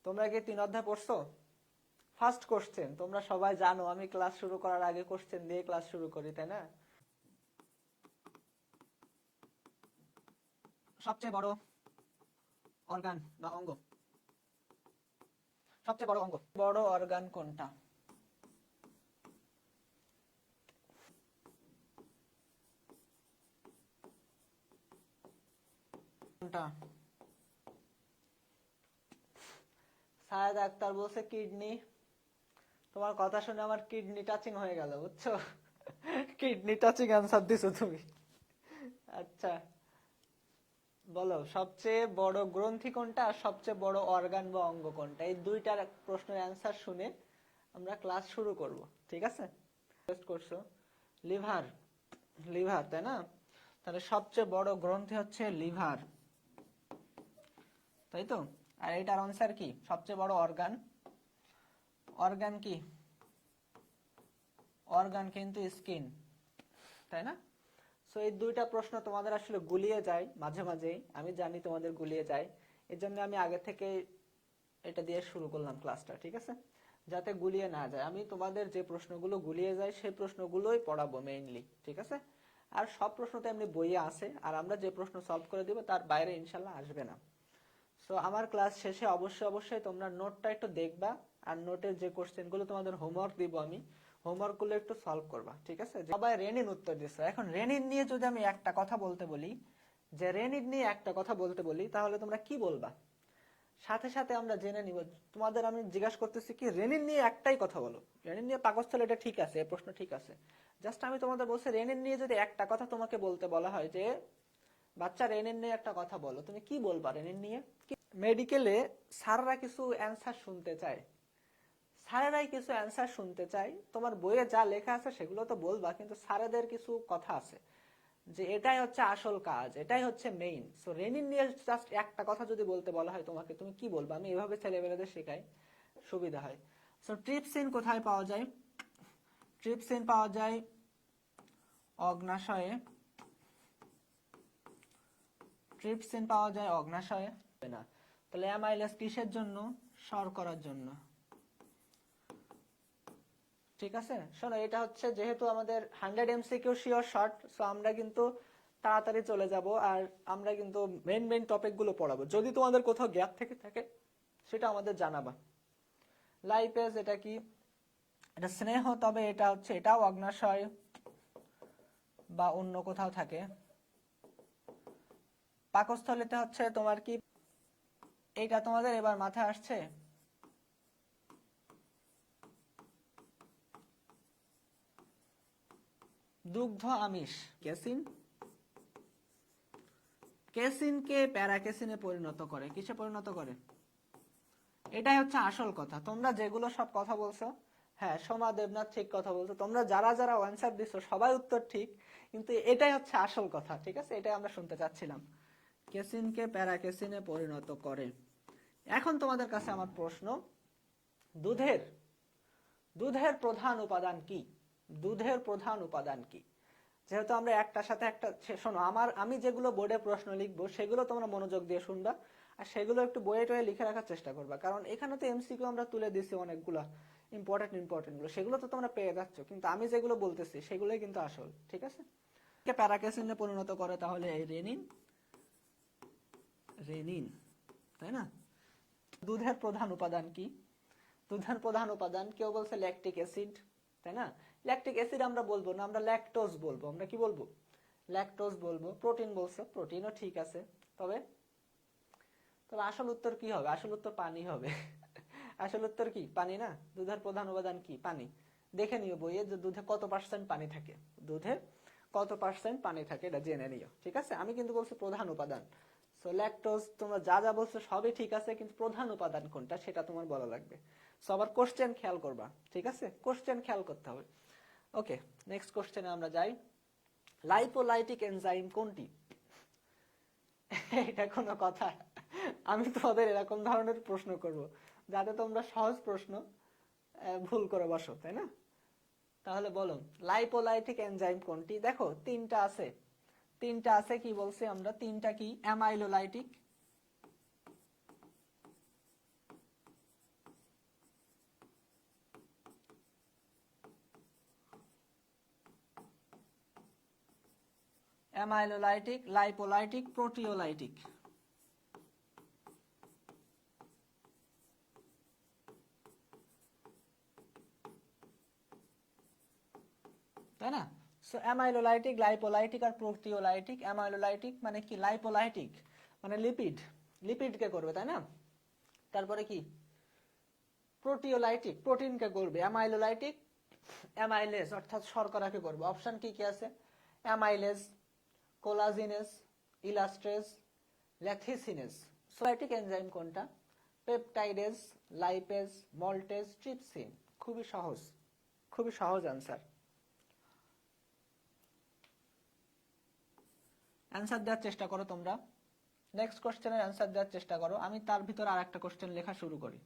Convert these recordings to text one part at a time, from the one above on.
তোমরা কি 3 অধ্যায় পড়ছো? ফার্স্ট কোশ্চেন তোমরা সবাই জানো, আমি ক্লাস শুরু করার আগে কোশ্চেন দিয়ে ক্লাস শুরু করি, তাই না? সবচেয়ে বড় অর্গান বা অঙ্গ, সবচেয়ে বড় অঙ্গ, বড় অর্গান কোনটা? কোনটা? সায়েদ আক্তার বলছে কিডনি। তোমার কথা শুনে আমার কিডনি টাচিং হয়ে গেল, বুঝছো? কিডনি টাচিং অ্যান্সার দিছো তুমি। আচ্ছা, বলো সবচেয়ে বড় গ্রন্থি কোনটা আর সবচেয়ে বড় অর্গান বা অঙ্গ কোনটা? এই দুইটার প্রশ্নের অ্যান্সার শুনে আমরা ক্লাস শুরু করব, ঠিক আছে? টেস্ট করছো লিভার, লিভার তাই না? তাহলে সবচেয়ে বড় গ্রন্থি হচ্ছে লিভার, তাই তো? আর এটার আনসার কি? সবচেয়ে বড় অর্গান, অর্গান কি? অর্গান কিন্তু স্কিন, তাই না? সো এই দুইটা প্রশ্ন তোমাদের আসলে গুলিয়ে যায় মাঝে মাঝেই, আমি জানি তোমাদের গুলিয়ে যায়, এই জন্য আমি আগে থেকে এটা দিয়ে শুরু করলাম ক্লাসটা, ঠিক আছে? যাতে গুলিয়ে না যায়, আমি তোমাদের যে প্রশ্নগুলো গুলিয়ে যায় সেই প্রশ্নগুলোই পড়াবো মেইনলি, ঠিক আছে? আর সব প্রশ্ন তো এমনি বইয়ে আছে, আর আমরা যে প্রশ্ন সলভ করে দিব তার বাইরে ইনশাল্লাহ আসবে না। সো আমার ক্লাস শেষে অবশ্যই অবশ্যই তোমরা নোটটা একটু দেখবা, আর নোটের যে কোশ্চেনগুলো তোমাদের হোমওয়ার্ক দিব আমি, হোমওয়ার্ক গুলো একটু সলভ করবা, ঠিক আছে? সবাই রেনিন উত্তর দিচ্ছে। এখন রেনিন নিয়ে যদি আমি একটা কথা বলতে বলি, যে রেনিন নিয়ে একটা কথা বলতে বলি, তাহলে তোমরা কি বলবা? সাথে সাথে আমরা জেনে নিব। তোমাদের আমি জিজ্ঞাসা করতেছি কি রেনিন নিয়ে একটাই কথা বলো, রেনিন নিয়ে পাকস্থল এটা ঠিক আছে, এই প্রশ্ন ঠিক আছে, জাস্ট আমি তোমাদের বলছি রেনিন নিয়ে যদি একটা কথা তোমাকে বলতে বলা হয় যে বাচ্চা রেনিন নিয়ে একটা কথা বলো, তুমি কি বলবা রেনিন নিয়ে? মেডিকেলে স্যাররা কিছু অ্যান্সার শুনতে চায়, স্যারেরাই কিছু অ্যান্সার শুনতে চাই, তোমার বইয়ে যা লেখা আছে সেগুলো তো বলবা, কিন্তু স্যারেদের কিছু কথা আছে যে এটাই হচ্ছে আসল কাজ, এটাই হচ্ছে মেইন। সো রেনিন নিয়ে জাস্ট একটা কথা যদি বলতে বলা হয় তোমাকে, তুমি কি বলবা? আমি এভাবে ছেলেমেয়েদের শেখাই, সুবিধা হয়। সো ট্রিপসিন কোথায় পাওয়া যায়? ট্রিপসিন পাওয়া যায় অগ্নাশয়ে, ট্রিপসিন পাওয়া যায় অগ্নাশয়ে না। তাহলে অ্যামাইলেজ কিসের জন্য? শর্করার জন্য, ঠিক আছে? শোনো, এটা হচ্ছে যেহেতু আমাদের 100 এমসিকিউ শিওর শর্ট, সো আমরা কিন্তু তাড়াতাড়ি চলে যাব, আর আমরা কিন্তু মেইন মেইন টপিক গুলো পড়াবো। যদি তোমাদের কোথাও গ্যাপ থেকে থাকে সেটা আমাদের জানাবা। লাইপেজ এটা কি? এটা স্নেহ, তবে এটা হচ্ছে এটাও অগ্নাশয় বা অন্য কোথাও থাকে। পাকস্থলীতে হচ্ছে তোমার কি, এইটা তোমাদের এবার মাথায় আসছে? দুগ্ধ আমিষ, ক্যাসিন, ক্যাসিনকে প্যারাক্যাসিনে পরিণত করে, কিসে পরিণত করে? এটাই হচ্ছে আসল কথা। তোমরা যেগুলো সব কথা বলছো, হ্যাঁ সোমা দেবনাথ ঠিক কথা বলছো, তোমরা যারা যারা অ্যান্সার দিছো সবাই উত্তর ঠিক, কিন্তু এটাই হচ্ছে আসল কথা, ঠিক আছে? এটাই আমরা শুনতে চাচ্ছিলাম, ক্যাসিনকে প্যারাক্যাসিনে পরিণত করে। এখন তোমাদের কাছে আমার প্রশ্ন, দুধের দুধের প্রধান উপাদান কি? দুধের প্রধান উপাদান কি? যেহেতু আমরা একটার সাথে একটা, শোনো আমি যেগুলো বোর্ডে প্রশ্ন লিখবো সেগুলো তোমরা মনোযোগ দিয়ে শুনবা, আর সেগুলো একটু বইয়ে টয়ে লিখে রাখার চেষ্টা করবা, কারণ এখানে তো এমসিকিউ আমরা তুলে দিছি অনেকগুলো ইম্পর্টেন্ট ইম্পর্টেন্ট গুলো, সেগুলো তো তোমরা পেয়ে যাচ্ছ, কিন্তু আমি যেগুলো বলতেছি সেগুলোই কিন্তু আসল, ঠিক আছে? প্যারাক্যাসিনে পরিণত করে তাহলে এই রেনিন, রেনিন, তাই না? দুধের প্রধান উপাদান কি? দুধের প্রধান উপাদান, কেউ বলছে ল্যাকটিক অ্যাসিড, তাই না? ল্যাকটিক অ্যাসিড আমরা বলবো না, আমরা ল্যাকটোজ বলবো। আমরা কি বলবো? ল্যাকটোজ বলবো। প্রোটিন বলছে, প্রোটিনও ঠিক আছে, তবে তবে আসল উত্তর কি হবে? আসল উত্তর পানি হবে। আসল উত্তর কি? পানি না? দুধের প্রধান উপাদান কি? পানি। দেখে নিও বইয়ে যে দুধে কত পার্সেন্ট পানি থাকে, দুধে কত পার্সেন্ট পানি থাকে এটা জেনে নিও, ঠিক আছে? আমি কিন্তু বলছি প্রধান উপাদান। সো ল্যাকটোজ, তোমরা যা যা বলছো সবই ঠিক আছে, কিন্তু প্রধান উপাদান কোনটা সেটা তোমার বলা লাগবে। সো আবার কোশ্চেন খেয়াল করবা, ঠিক আছে? কোশ্চেন খেয়াল করতে হবে। ওকে, নেক্সট কোশ্চেনে আমরা যাই। লাইপোলাইটিক এনজাইম কোনটি? এটা কোনো কথা? আমি তোমাদের এরকম ধরনের প্রশ্ন করব যাতে তোমরা সহজ প্রশ্ন ভুল করে বসো, তাই না? তাহলে বলো লাইপোলাইটিক এনজাইম কোনটি? দেখো তিনটা আছে, তিনটা আছে, কি বলছি আমরা? তিনটা কি? Amylolytic, amylolytic, lipolytic, proteolytic. তাই না? সো অ্যামাইলোলাইটিক, লাইপোলাইটিক আর প্রোটিওলাইটিক। অ্যামাইলোলাইটিক মানে কি, লাইপোলাইটিক মানে লিপিড, লিপিডকে করবে, তাই না? তারপরে কি প্রোটিওলাইটিক, প্রোটিনকে করবে। অ্যামাইলোলাইটিক অ্যামাইলেজ অর্থাৎ শর্করাকে করবে। অপশন কি কি আছে? Amylase, collagenase, elastase, lecithinase. সোলাইটিক এনজাইম কোনটা? Peptidase, lipase, maltase, trypsin. খুবই সহজ, খুবই সহজ আনসার। অ্যান্সার দেওয়ার চেষ্টা করো তোমরা। নেক্সট কোশ্চেনের অ্যান্সার দেওয়ার চেষ্টা করো। আমি তার ভিতরে আর একটা কোশ্চেন লেখা শুরু করি।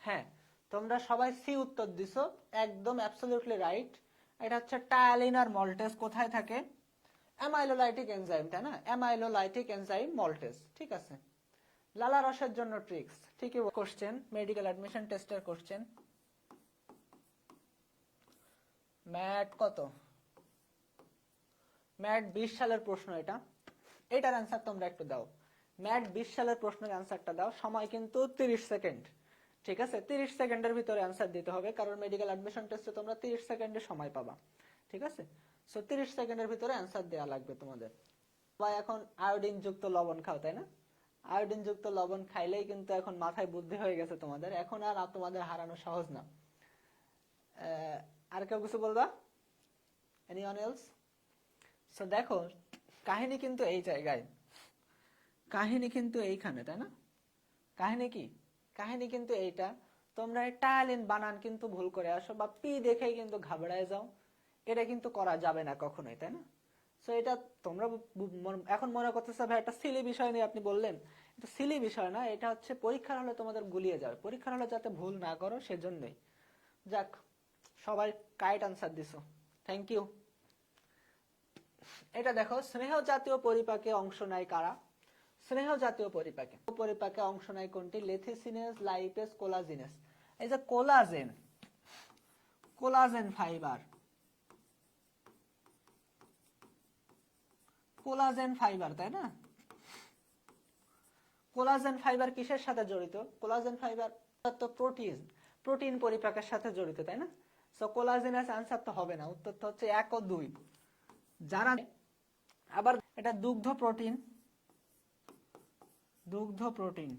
হ্যাঁ, তোমরা সবাই সি উত্তর দিছো, একদম অ্যাবসলিউটলি রাইট। এটা হচ্ছে টায়ালিন আর মল্টেজ কোথায় থাকে? অ্যামাইলোলাইটিক এনজাইম, তাই না? অ্যামাইলোলাইটিক এনজাইম মল্টেজ, ঠিক আছে। লালা রসের জন্য ট্রিক্স, ঠিকই কোশ্চেন, মেডিকেল অ্যাডমিশন টেস্টের কোশ্চেন। ম্যাট কত? ম্যাট 20 সালের প্রশ্ন এটা। এটার অ্যান্সার তোমরা একটু দাও। ম্যাট 20 সালের প্রশ্নের অ্যান্সারটা দাও। সময় কিন্তু 30 সেকেন্ড, ঠিক আছে? 30 সেকেন্ডের ভিতরে অ্যান্সার দিতে হবে, কারণ মেডিকেল অ্যাডমিশন টেস্টে তোমরা 30 সেকেন্ডে সময় পাবা, ঠিক আছে? সো 30 সেকেন্ডের ভিতরে অ্যান্সার দেওয়া লাগবে তোমাদের। সবাই এখন আয়োডিন যুক্ত লবণ খাও, তাই না? আয়োডিন যুক্ত লবণ খাইলেই কিন্তু এখন মাথায় বুদ্ধি হয়ে গেছে তোমাদের, এখন আর তোমাদের হারানো সহজ না। আর কেউ কিছু বলবা? Anyone else? সো দেখো, কাহিনী কিন্তু এই জায়গায়, কাহিনী কিন্তু এইখানে, তাই না? কাহিনী কি? কাহিনী কিন্তু এইটা। তোমরা টায়ালিন বানান কিন্তু ভুল করে আসো, বা পি দেখেই কিন্তু ঘাবড়ায় যাও। এটা কিন্তু করা যাবে না কখনোই, তাই না? সো এটা তোমরা এখন মনে করতেছো ভাই একটা সিলি বিষয় নিয়ে আপনি বললেন, এটা সিলি বিষয় না, এটা হচ্ছে পরীক্ষার হলে তোমাদের গুলিয়ে যাবে, পরীক্ষার হলে যাতে ভুল না করো সেজন্যই। যাক, সবাই কারেক্ট আনসার দিছো, থ্যাংক ইউ। এটা দেখো, স্নেহ জাতীয় পরিপাকে অংশ নেয় কারা? স্নেহ জাতীয় পরিপাকে পরিপাকে অংশ নেয় কোনটি? লেথিসিনেস, লাইপেজ, কোলাজিনেস। এই যে collagen, collagen fibre, collagen fibre, তাই না? কোলাজেন ফাইবার কিসের সাথে জড়িত? কোলাজেন ফাইবার তো প্রোটিন, প্রোটিন পরিপাকের সাথে জড়িত, তাই না? সো কোলাজেনাস আনসার তো হবে না, উত্তর তো হচ্ছে 1 ও 2। যারা আবার এটা দুগ্ধ প্রোটিন, দুগ্ধ প্রোটিন।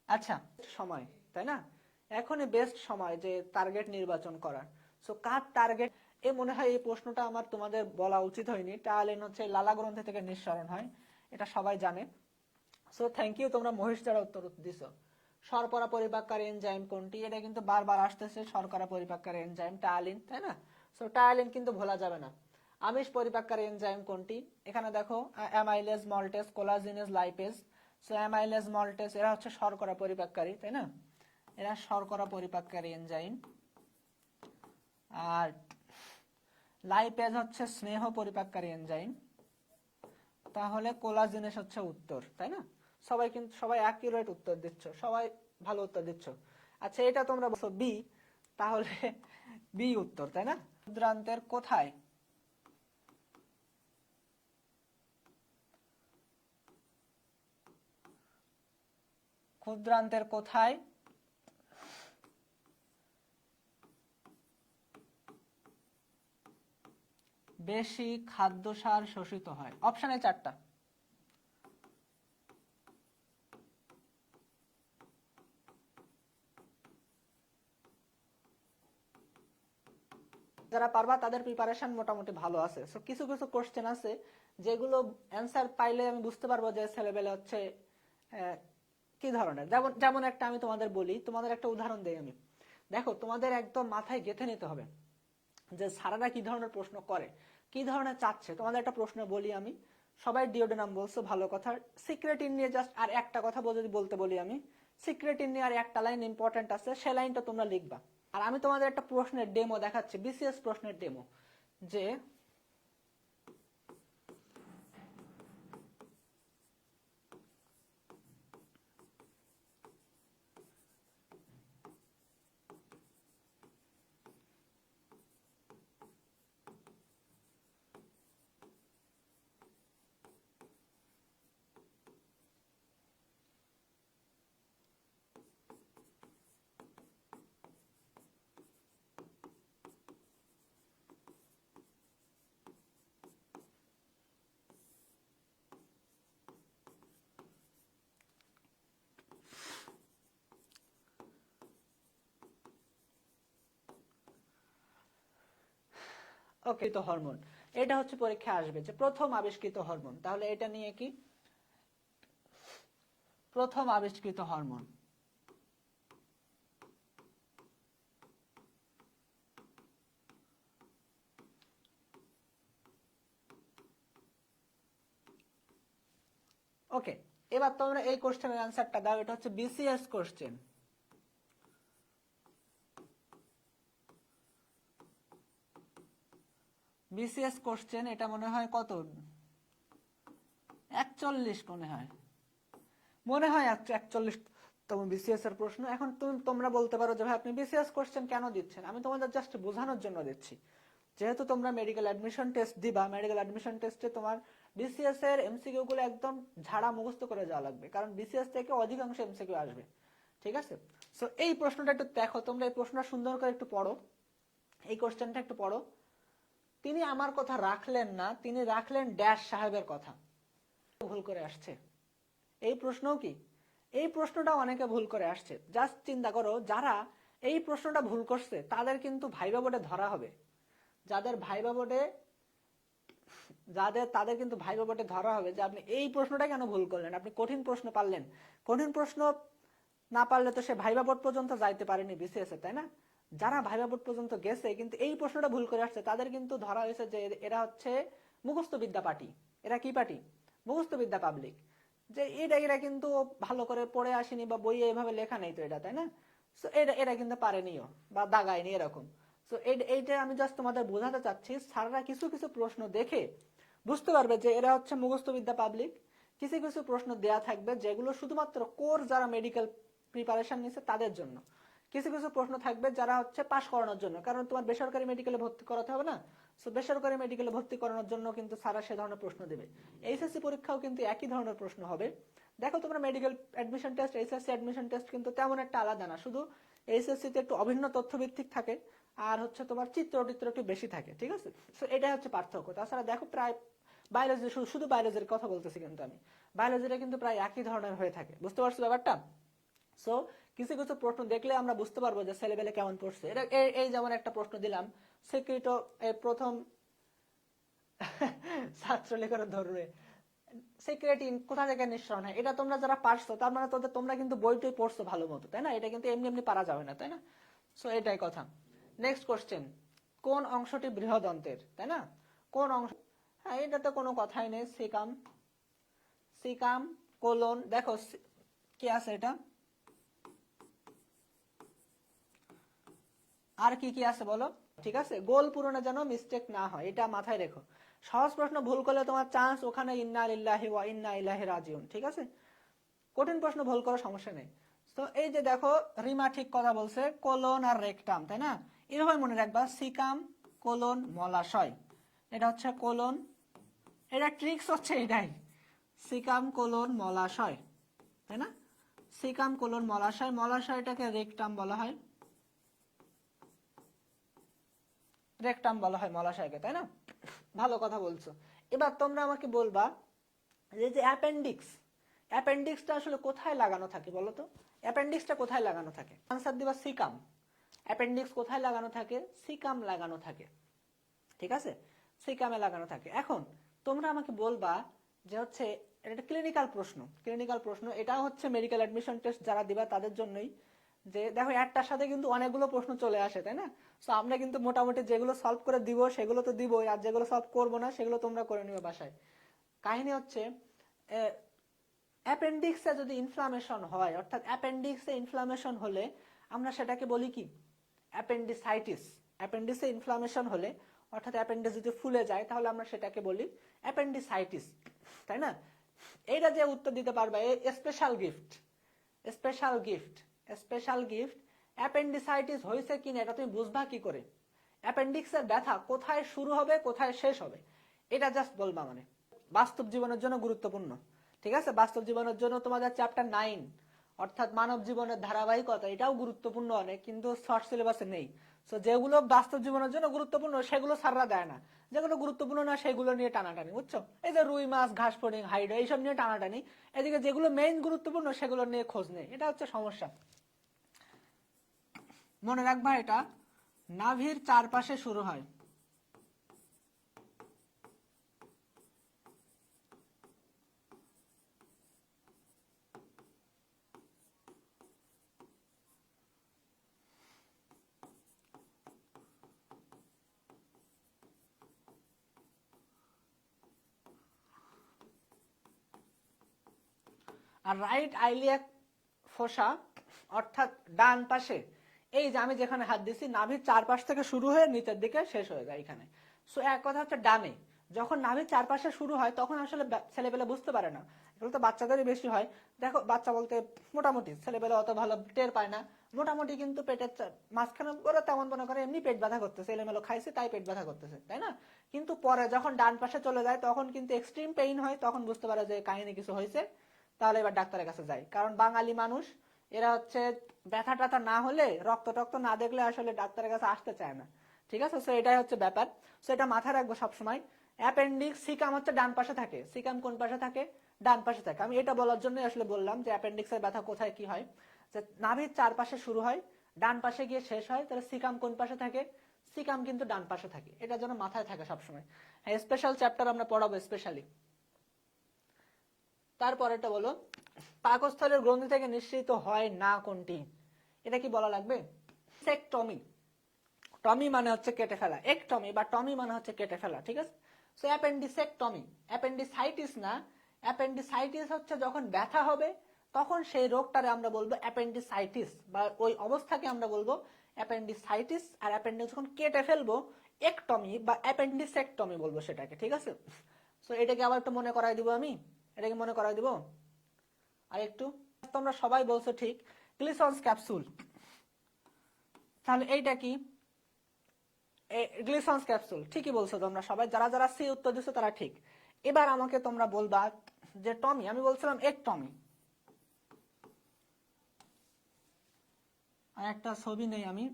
আচ্ছা, সময়, তাই না? এখনই বেস্ট সময় যে টার্গেট নির্বাচন করার। সো কার টার্গেট, এ মনে হয় এই প্রশ্নটা আমার তোমাদের বলা উচিত হয়নি। টায়ালিন হচ্ছে লালা গ্রন্থি থেকে নিঃসরণ হয়, এটা সবাই জানে। সো থ্যাংক ইউ, তোমরা মহিষ দ্বারা উত্তর দিছো। শর্করা পরিপাককারী এনজাইম কোনটি? এটা কিন্তু বারবার আসতেছে, শর্করা পরিপাককারী এনজাইম টায়ালিন, তাই না? সো টায়ালিন কিন্তু ভোলা যাবে না। আমিষ পরিপাককারী এনজাইম কোনটি? এখানে দেখো, amylase, maltase, collagenase, lipase. So amylase, maltase এরা হচ্ছে শর্করা পরিপাককারী, তাই না? এরা শর্করা পরিপাককারী এনজাইম। আর লাইপেজ হচ্ছে স্নেহ পরিপাককারী এনজাইম। তাহলে কোলাজিনেস হচ্ছে উত্তর, তাই না? সবাই কিন্তু সবাই অ্যাকিউরেট উত্তর দিচ্ছ, সবাই ভালো উত্তর দিচ্ছ। আচ্ছা, এটা তোমরা বলছো বি, তাহলে বি উত্তর, তাই না? ক্ষুদ্রান্তের কোথায়? ক্ষুদ্রান্তের কোথায়? বেশি খাদ্যসার শোষিত হয়? অপশনে 4টা। যারা পারবা তাদের প্রিপারেশন মোটামুটি ভালো আছে। সো কিছু কিছু কোশ্চেন আছে যেগুলো অ্যান্সার পাইলে আমি বুঝতে পারবো যে ছেলেবেলে হচ্ছে কি ধরনের। যেমন যেমন একটা আমি তোমাদের বলি, তোমাদের একটা উদাহরণ দেই আমি। দেখো তোমাদের একদম মাথায় গেঁথে নিতে হবে যে স্যারেরা কি ধরনের প্রশ্ন করে, কি ধরনের চাচ্ছে। তোমাদের একটা প্রশ্ন বলি আমি, সবাই ডিওডোনাম বলছো, ভালো কথা। সিক্রেটিন নিয়ে জাস্ট আর একটা কথা যদি বলতে বলি আমি, সিক্রেটিন নিয়ে আর একটা লাইন ইম্পর্টেন্ট আছে, সে লাইনটা তোমরা লিখবা। আর আমি তোমাদের একটা প্রশ্নের ডেমো দেখাচ্ছি, বিসিএস প্রশ্নের ডেমো, যে ওকে, তো হরমোন, এটা হচ্ছে পরীক্ষা আসবে যে প্রথম আবিষ্কৃত হরমোন। তাহলে এটা নিয়ে কি, প্রথম আবিষ্কৃত হরমোন। ওকে, এবার তোমরা এই কোশ্চেনের অ্যান্সারটা দাও। এটা হচ্ছে বিসিএস কোশ্চেন। বিসিএস কোশ্চেন, এটা মনে হয় কত, 41 মনে হয় 41তম বিসিএস এর প্রশ্ন। এখন তোমরা বলতে পারো যে ভাই আপনি বিসিএস কোশ্চেন কেন দিচ্ছেন? আমি তোমাদের জাস্ট বোঝানোর জন্য দিচ্ছি। যেহেতু তোমরা মেডিকেল অ্যাডমিশন টেস্ট দিবা, মেডিকেল অ্যাডমিশন টেস্টে তোমার বিসিএস এর এমসিকিউ গুলো একদম ঝাড়া মুখস্থ করে যাওয়া লাগবে, কারণ বিসিএস থেকে অধিকাংশ এমসিকিউ আসবে। ঠিক আছে, সো এই প্রশ্নটা একটু দেখো তোমরা, এই প্রশ্নটা সুন্দর করে একটু পড়ো, এই কোশ্চেনটা একটু পড়ো। তিনি আমার কথা রাখলেন না, তিনি রাখলেন ড্যাশ সাহেবের কথা। ভুল করে আসছে এই প্রশ্নও কি, এই প্রশ্নটা অনেকে ভুল করে আসছে। জাস্ট চিন্তা করো, যারা এই প্রশ্নটা ভুল করছে তাদের কিন্তু ভাইবা বোর্ডে ধরা হবে। যাদের ভাইবা বোর্ডে, তাদের কিন্তু ভাইবা বোর্ডে ধরা হবে যে আপনি এই প্রশ্নটা কেন ভুল করলেন, আপনি কঠিন প্রশ্ন পারলেন। কঠিন প্রশ্ন না পারলে তো সে ভাইবা বোর্ড পর্যন্ত যাইতে পারেনি বিসিএস এ, তাই না? যারা ভাইবা বোর্ড পর্যন্ত গেছে কিন্তু এই প্রশ্নটা ভুল করে আসছে, তাদের কিন্তু ধরা হয়েছে যে এরা হচ্ছে মুখস্থ বিদ্যা পার্টি। এরা কি পার্টি? মুখস্থ বিদ্যা পাবলিক। যে এরা কিন্তু ভালো করে পড়ে আসেনি বা বইয়ে এভাবে লেখা নেই তো এটা, তাই না? সো এরা কিন্তু পারেনিও বা দাগায়নি এরকম। সো এইটা আমি জাস্ট তোমাদের বোঝাতে চাচ্ছি, স্যাররা কিছু কিছু প্রশ্ন দেখে বুঝতে পারবে যে এরা হচ্ছে মুখস্থ বিদ্যা পাবলিক। কিছু কিছু প্রশ্ন দেয়া থাকবে যেগুলো শুধুমাত্র কোর যারা মেডিকেল প্রিপারেশন নিচ্ছে তাদের জন্য। কিছু কিছু প্রশ্ন থাকবে যারা হচ্ছে পাশ করানোর জন্য, কারণ তোমার বেসরকারি মেডিকেলে ভর্তি করাতে হবে না। সো বেসরকারি মেডিকেলে ভর্তি করানোর জন্য কিন্তু সারা সে ধরনের প্রশ্ন দেবে। এইচএসসি পরীক্ষাও কিন্তু একই ধরনের প্রশ্ন হবে। দেখো তোমরা medical admission test, HSC admission test কিন্তু তেমন একটা আলাদা না, শুধু এইচএসসি তে একটু অভিন্ন তথ্য ভিত্তিক থাকে আর হচ্ছে তোমার চিত্র একটু বেশি থাকে। ঠিক আছে, সো এটাই হচ্ছে পার্থক্য। তাছাড়া দেখো প্রায় বায়োলজি, শুধু বায়োলজির কথা বলতেছি কিন্তু আমি, বায়োলজিটা কিন্তু প্রায় একই ধরনের হয়ে থাকে। বুঝতে পারছো ব্যাপারটা? সো কিছু কিছু প্রশ্ন দেখলে আমরা বুঝতে পারবো যে ছেলেবেলে কেমন পড়ছে। এই যেমন একটা প্রশ্ন দিলাম, স্বীকৃত প্রথম ছাত্রলীগের ধরবে সিক্রেটিন কোথা থেকে নিঃসরণ হয়, এটা তোমরা যারা পারছো তার মানে তোমরা কিন্তু বইটই পড়ছো ভালো মতো, তাই না? এটা কিন্তু এমনি এমনি পারা যাবে না, তাই না? সো এটাই কথা। নেক্সট কোশ্চেন, কোন অংশটি বৃহদন্তের, তাই না? কোন অংশ, হ্যাঁ এটা তো কোনো কথাই নেই, সিকাম, সিকাম কোলন। দেখো কি আছে এটা, আর কি কি আছে বলো? ঠিক আছে, গোল পূরণে যেন মিস্টেক না হয়, এটা মাথায় রেখো। সহজ প্রশ্ন ভুল করলে তোমার চান্স ওখানে ইন্না লিল্লাহি ওয়া ইন্না ইলাইহি রাজিউন। ঠিক আছে, কঠিন প্রশ্ন ভুল করার সমস্যা নেই। তো এই যে দেখো রিমা ঠিক কথা বলছে, কোলন আর রেকটাম, তাই না? এভাবে মনে রাখবা, সিকাম কোলন মলাশয়, এটা হচ্ছে কোলন, এটা ট্রিক্স হচ্ছে এটাই, সিকাম কোলন মলাশয়, তাই না? সিকাম কোলন মলাশয়, মলাশয়টাকে রেকটাম বলা হয়, রেকটাম বলা হয় মলাশয়কে, তাই না? ভালো কথা বলছো। এবার তোমরা আমাকে বলবা যে যে অ্যাপেন্ডিক্সটা আসলে কোথায় লাগানো থাকে বলো তো? অ্যাপেন্ডিক্সটা কোথায় লাগানো থাকে? আনসার দিবা সিকাম। অ্যাপেন্ডিক্স কোথায় লাগানো থাকে? সিকাম লাগানো থাকে, ঠিক আছে? সিকামে লাগানো থাকে। এখন তোমরা আমাকে বলবা যে হচ্ছে এটা ক্লিনিক্যাল প্রশ্ন, এটা হচ্ছে মেডিকেল অ্যাডমিশন টেস্ট যারা দিবা তাদের জন্যই, যে দেখো একটার সাথে কিন্তু অনেকগুলো প্রশ্ন চলে আসে, তাই না? সো আমরা কিন্তু মোটামুটি যেগুলো সলভ করে দিব সেগুলো তো দিবই, আর যেগুলো সলভ করবো না সেগুলো তোমরা করে নিবে বাসায়। কাহিনী হচ্ছে অ্যাপেন্ডিক্সে যদি ইনফ্লামেশন হয়, অর্থাৎ অ্যাপেন্ডিক্সে ইনফ্লামেশন হলে আমরা সেটাকে বলি কি? অ্যাপেন্ডিসাইটিস। অ্যাপেন্ডিক্সে ইনফ্লামেশন হলে অর্থাৎ অ্যাপেন্ডিক্স যদি ফুলে যায় তাহলে আমরা সেটাকে বলি অ্যাপেন্ডিসাইটিস, তাই না? এইটা যে উত্তর দিতে পারবে special gift. Special gift special gift appendicitis হয়েছে কিনা এটা তুমি বুঝবা কি করে? অ্যাপেন্ডিক্সের ব্যথা কোথায় শুরু হবে কোথায় শেষ হবে এটা জাস্ট বলবা, মানে বাস্তব জীবনের জন্য গুরুত্বপূর্ণ, ঠিক আছে? বাস্তব জীবনের জন্য তোমাদের চ্যাপ্টার 9 অর্থাৎ মানব জীবনের ধারাবাহিকতা, এটাও গুরুত্বপূর্ণ অনেক, কিন্তু শর্ট সিলেবাসে নেই। সো যেগুলো বাস্তব জীবনের জন্য গুরুত্বপূর্ণ সেগুলো স্যাররা দেয় না, যেগুলো গুরুত্বপূর্ণ না সেগুলো নিয়ে টানাটানি, বুঝছো? এই যে রুই মাছ, ঘাস ফড়িং, হাইড্রা, এইসব নিয়ে টানাটানি, এদিকে যেগুলো মেইন গুরুত্বপূর্ণ সেগুলো নিয়ে খোঁজ নেই, এটা হচ্ছে সমস্যা। মনে রাখবা এটা নাভির চারপাশে শুরু হয়। আর রাইট আইলিয়াক ফোসা অর্থাৎ ডান পাশে, এই যে আমি যেখানে হাত দিছি নাভির চারপাশ থেকে শুরু হয়ে নিচের দিকে শেষ হয়ে যায় এখানে। সো এক কথা হচ্ছে ডানে যখন নাভির চারপাশে শুরু হয় তখন আসলে ছেলেবেলা বুঝতে পারে না, এগুলো তো বাচ্চাদেরই বেশি হয়। দেখো বাচ্চা বলতে মোটামুটি ছেলেবেলা অত ভালো টের পায় না, মোটামুটি কিন্তু পেটের মাঝখানে করে তেমন মনে করে এমনি পেট ব্যথা করতেছে, এলোমেলো খাইছে তাই পেট ব্যথা করতেছে, তাই না? কিন্তু পরে যখন ডান পাশে চলে যায় তখন কিন্তু এক্সট্রিম পেইন হয়, তখন বুঝতে পারে যে কাহিনী কিছু হয়েছে, তাহলে এবার ডাক্তারের কাছে যাই। কারণ বাঙালি মানুষ এরা হচ্ছে ব্যথা টাথা না হলে, রক্ত টক্ত না দেখলে আসলে ডাক্তারের কাছে আসতে চায় না, ঠিক আছে? সো এটাই হচ্ছে ব্যাপার। সো এটা মাথায় রাখবো সবসময়। অ্যাপেন্ডিক্স সিকাম হচ্ছে ডান পাশে থাকে, সিকাম কোন পাশে থাকে? ডান পাশে থাকে। আমি এটা বলার জন্য আসলে বললাম যে অ্যাপেন্ডিক্সের ব্যথা কোথায় কি হয়, যে নাভির চারপাশে শুরু হয় ডান পাশে গিয়ে শেষ হয়, তাহলে সিকাম কোন পাশে থাকে? সিকাম কিন্তু ডান পাশে থাকে, এটা যেন মাথায় থাকে সবসময়। হ্যাঁ, স্পেশাল চ্যাপ্টার আমরা পড়াবো স্পেশালি। তারপরেরটা বলো, পাকস্থলের গ্রন্থি থেকে নিঃসৃত হয় না কোনটি? এটা কি বলা লাগবে? সেকটমি। টমি মানে হচ্ছে কেটে ফেলা, একটমি বা টমি মানে হচ্ছে কেটে ফেলা, ঠিক আছে? সো অ্যাপেন্ডিসেকটমি, অ্যাপেন্ডিসাইটিস না। অ্যাপেন্ডিসাইটিস হচ্ছে যখন ব্যথা হবে তখন সেই রোগটারে আমরা বলবো অ্যাপেন্ডিসাইটিস, বা ওই অবস্থাকে আমরা বলবো অ্যাপেন্ডিসাইটিস। আর অ্যাপেন্ডিক্স যখন কেটে ফেলবো একটমি বা অ্যাপেন্ডিসেকটমি বলবো সেটাকে, ঠিক আছে? সো এটাকে আবার একটু মনে করাই দিব, আমি এটাকে মনে করাই দিব আর একটু। তোমরা সবাই বলছো ঠিক, গ্লিসন্স ক্যাপসুল। তাহলে এইটা কি? গ্লিসন্স ক্যাপসুল, ঠিকই বলছো তোমরা সবাই, যারা যারা সি উত্তর দিচ্ছ তারা ঠিক। এবার আমাকে তোমরা বলবা যে টমি, আমি বলছিলাম এক টমি, আর একটা ছবি নেই আমি,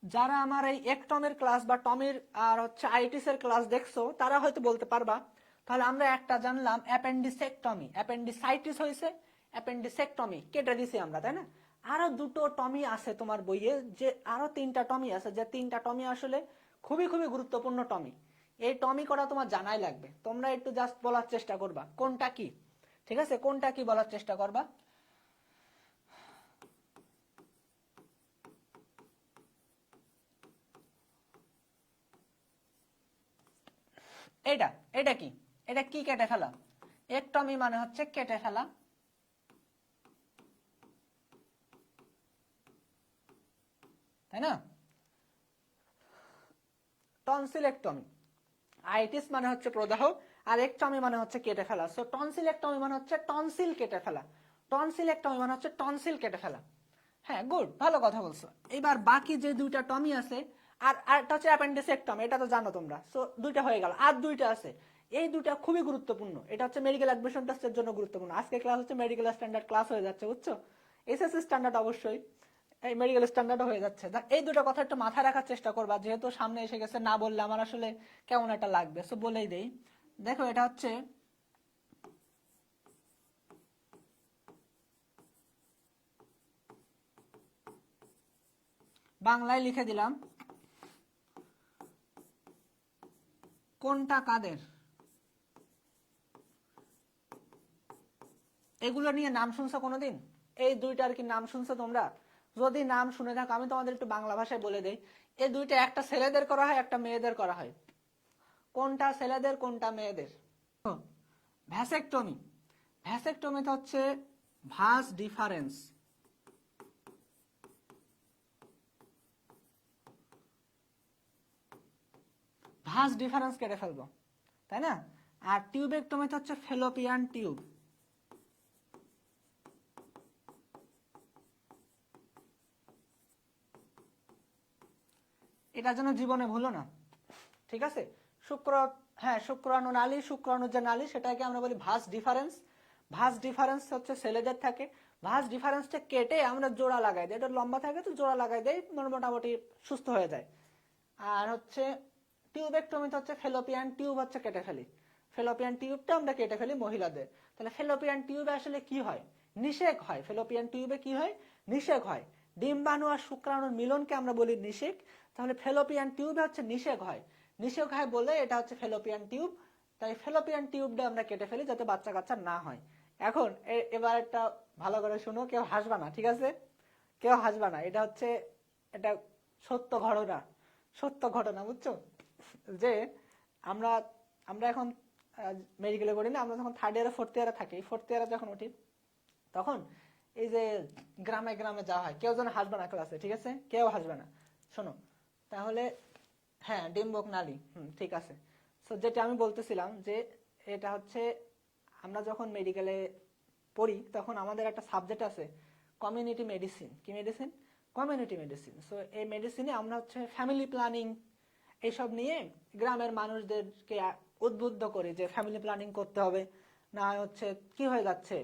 যারা আমার এই একটমের ক্লাস বা টমির আর হচ্ছে আইটিস এর ক্লাস দেখছো তারা হয়তো বলতে পারবা। তাহলে আমরা একটা জানলাম অ্যাপেন্ডিসেকটমি, অ্যাপেন্ডিসাইটিস হয়েছে, অ্যাপেন্ডিসেকটমি কেটে দিছি আমরা, তাই না? আরো দুটো টমি আছে তোমার বইয়ে, যে আরো তিনটা টমি আছে, যে তিনটা টমি আসলে খুবই খুবই গুরুত্বপূর্ণ টমি। এই টমি করা তোমার জানাই লাগবে, তোমরা একটু জাস্ট বলার চেষ্টা করবা কোনটা কি, ঠিক আছে? কোনটা কি বলার চেষ্টা করবা। এটা এটা কি? এটা কি কেটে ফেলা? একটমি মানে হচ্ছে কেটে ফেলা, তাই না? টনসিলেক্টমি, আইটিস মানে হচ্ছে প্রদাহ, আর একটমি মানে হচ্ছে কেটে ফেলা। সো টনসিলেক্টমি মানে হচ্ছে টনসিল কেটে ফেলা, টনসিলেক্টমি মানে হচ্ছে টনসিল কেটে ফেলা। হ্যাঁ, গুড, ভালো কথা বলছো। এবার বাকি যে দুইটা টমি আছে, আর আরেকটা হচ্ছে অ্যাপেন্ডিসেক্টমি, এটা তো জানো তোমরা। সো দুইটা হয়ে গেল, আর দুইটা আছে। এই দুইটা খুবই গুরুত্বপূর্ণ, এটা হচ্ছে মেডিকেল অ্যাডমিশন টেস্টের জন্য গুরুত্বপূর্ণ। আজকে ক্লাস হচ্ছে মেডিকেল স্ট্যান্ডার্ড ক্লাস হয়ে যাচ্ছে, বুঝছো? এসএসসি স্ট্যান্ডার্ড অবশ্যই, এই মেডিকেল স্ট্যান্ডার্ড হয়ে যাচ্ছে। এই দুটো কথা একটু মাথায় রাখার চেষ্টা করবা, যেহেতু সামনে এসে গেছে, না বললে আমার আসলে কেমন একটা লাগবে, সো বলেই দেই। দেখো এটা হচ্ছে বাংলায় লিখে দিলাম, কোনটা কাদের। এগুলো নিয়ে নাম শুনছো কোনোদিন? এই দুইটার কি নাম শুনছো তোমরা? যদি নাম শুনে থাকো আমি তোমাদের একটু বাংলা ভাষায় বলে দেই। এই দুইটা একটা ছেলেদের করা হয়, একটা মেয়েদের করা হয়। কোনটা ছেলেদের কোনটা মেয়েদের? ভ্যাসেকটমি। ভ্যাসেকটমিতে হচ্ছে ভাস ডিফারেন্স, ভাস ডিফারেন্স কেটে ফেলবো, তাই না? আর টিউবেকটমিতে হচ্ছে ফেলোপিয়ান টিউব। এটা যেন জীবনে ভুলো না, ঠিক আছে? শুক্রাণু নালী, শুক্রাণুর যে নালী সেটাকে আমরা বলি ভাস ডিফারেন্স। ভাস ডিফারেন্স হচ্ছে ছেলেদের থাকে। ভাস ডিফারেন্সটা কেটে আমরা জোড়া লাগাই দিই, এটা লম্বা থাকে তো জোড়া লাগাই দেয়, মোটামুটি সুস্থ হয়ে যায়। আর হচ্ছে টিউবেকটমিতে হচ্ছে ফেলোপিয়ান টিউব হচ্ছে কেটে ফেলি, ফেলোপিয়ান টিউবটা আমরা কেটে ফেলি মহিলাদের। তাহলে ফেলোপিয়ান টিউবে আসলে কি হয়? নিষেক হয়। ফেলোপিয়ান টিউবে কি হয়? নিষেক হয়। ডিম্বাণু আর শুক্রাণুর মিলনকে আমরা বলি নিষেক। তাহলে ফেলোপিয়ান টিউবে হচ্ছে নিষেক হয়, নিষেক হয় বলে এটা হচ্ছে ফেলোপিয়ান টিউব। তাই ফেলোপিয়ান টিউবটা আমরা কেটে ফেলি যাতে বাচ্চা কাচ্চা না হয়। এখন এবার একটা ভালো করে শুনো, কেউ হাসবা না, ঠিক আছে? কেউ হাসবা না, এটা হচ্ছে, এটা সত্য ঘটনা, সত্য ঘটনা, বুঝছো? যে আমরা আমরা এখন মেডিকেলে পড়ি না, আমরা যখন থার্ড ইয়ারে ফোর্থ ইয়ারে থাকি, ফোর্থ ইয়ারে যখন উঠি তখন এই যে গ্রামে গ্রামে যাওয়া হয়, কেউ যেন হাসবে না ক্লাসে, ঠিক আছে? কেউ হাসবে না, শোনো তাহলে। হ্যাঁ, ডিম্বক নালী, ঠিক আছে। সো যেটা আমি বলতেছিলাম যে এটা হচ্ছে আমরা যখন মেডিকেলে পড়ি তখন আমাদের একটা সাবজেক্ট আছে কমিউনিটি মেডিসিন। কি মেডিসিন? Community medicine. সো এই মেডিসিনে আমরা হচ্ছে ফ্যামিলি প্ল্যানিং এইসব নিয়ে গ্রামের মানুষদেরকে উদ্বুদ্ধ করি যে ফ্যামিলি প্ল্যানিং করতে হবে, না হচ্ছে কি হয়ে যাচ্ছে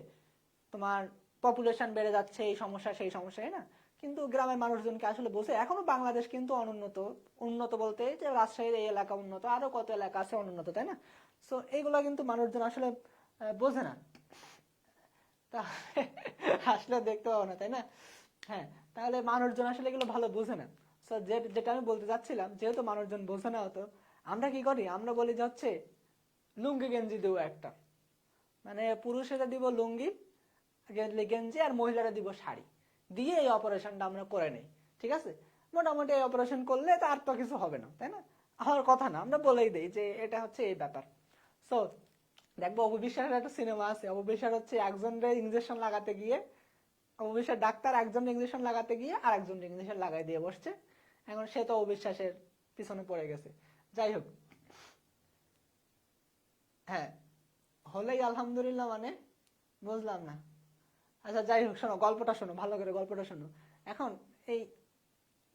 তোমার পপুলেশন বেড়ে যাচ্ছে, এই সমস্যা সেই সমস্যা, তাই না? কিন্তু গ্রামের মানুষজনকে আসলে বোঝে, এখনো বাংলাদেশ কিন্তু অনুন্নত। উন্নত বলতে যে রাজশাহীর এই এলাকা উন্নত, আরো কত এলাকা আছে অনুন্নত, তাই না? সো এইগুলা কিন্তু মানুষজন আসলে বোঝে না। আসলে দেখতে পাবো না, তাই না? হ্যাঁ, তাহলে মানুষজন আসলে এগুলো ভালো বোঝে না। সো যেটা আমি বলতে চাচ্ছিলাম, যেহেতু মানুষজন বোঝে না হতো, আমরা কি করি, আমরা বলি যে হচ্ছে লুঙ্গি গেঞ্জি দেবো একটা, মানে পুরুষেরা দিব লুঙ্গি গেঞ্জি আর মহিলারা দিব শাড়ি, দিয়ে এই অপারেশনটা আমরা করে নেই, ঠিক আছে? মোটামুটি এই অপারেশন করলে তার তো কিছু হবে না, তাই না? আমার কথা না, আমরা বলেই দেই যে এটা হচ্ছে এই ব্যাপার। সো দেখবো অপবিশ্বাসের একটা সিনেমা আছে, অপবিশ্বাস হচ্ছে একজনের ইঞ্জেকশন লাগাতে গিয়ে, অপবিশ্বাস ডাক্তার একজন ইঞ্জেকশন লাগাতে গিয়ে আর একজন ইঞ্জেকশন লাগাই দিয়ে বসছে। এখন সে তো অবিশ্বাসের পিছনে পড়ে গেছে। যাই হোক, হ্যাঁ, হলেই আলহামদুলিল্লাহ মানে, বুঝলাম না। আচ্ছা যাই হোক, শোনো গল্পটা শোনো, ভালো করে গল্পটা শোনো। এখন এই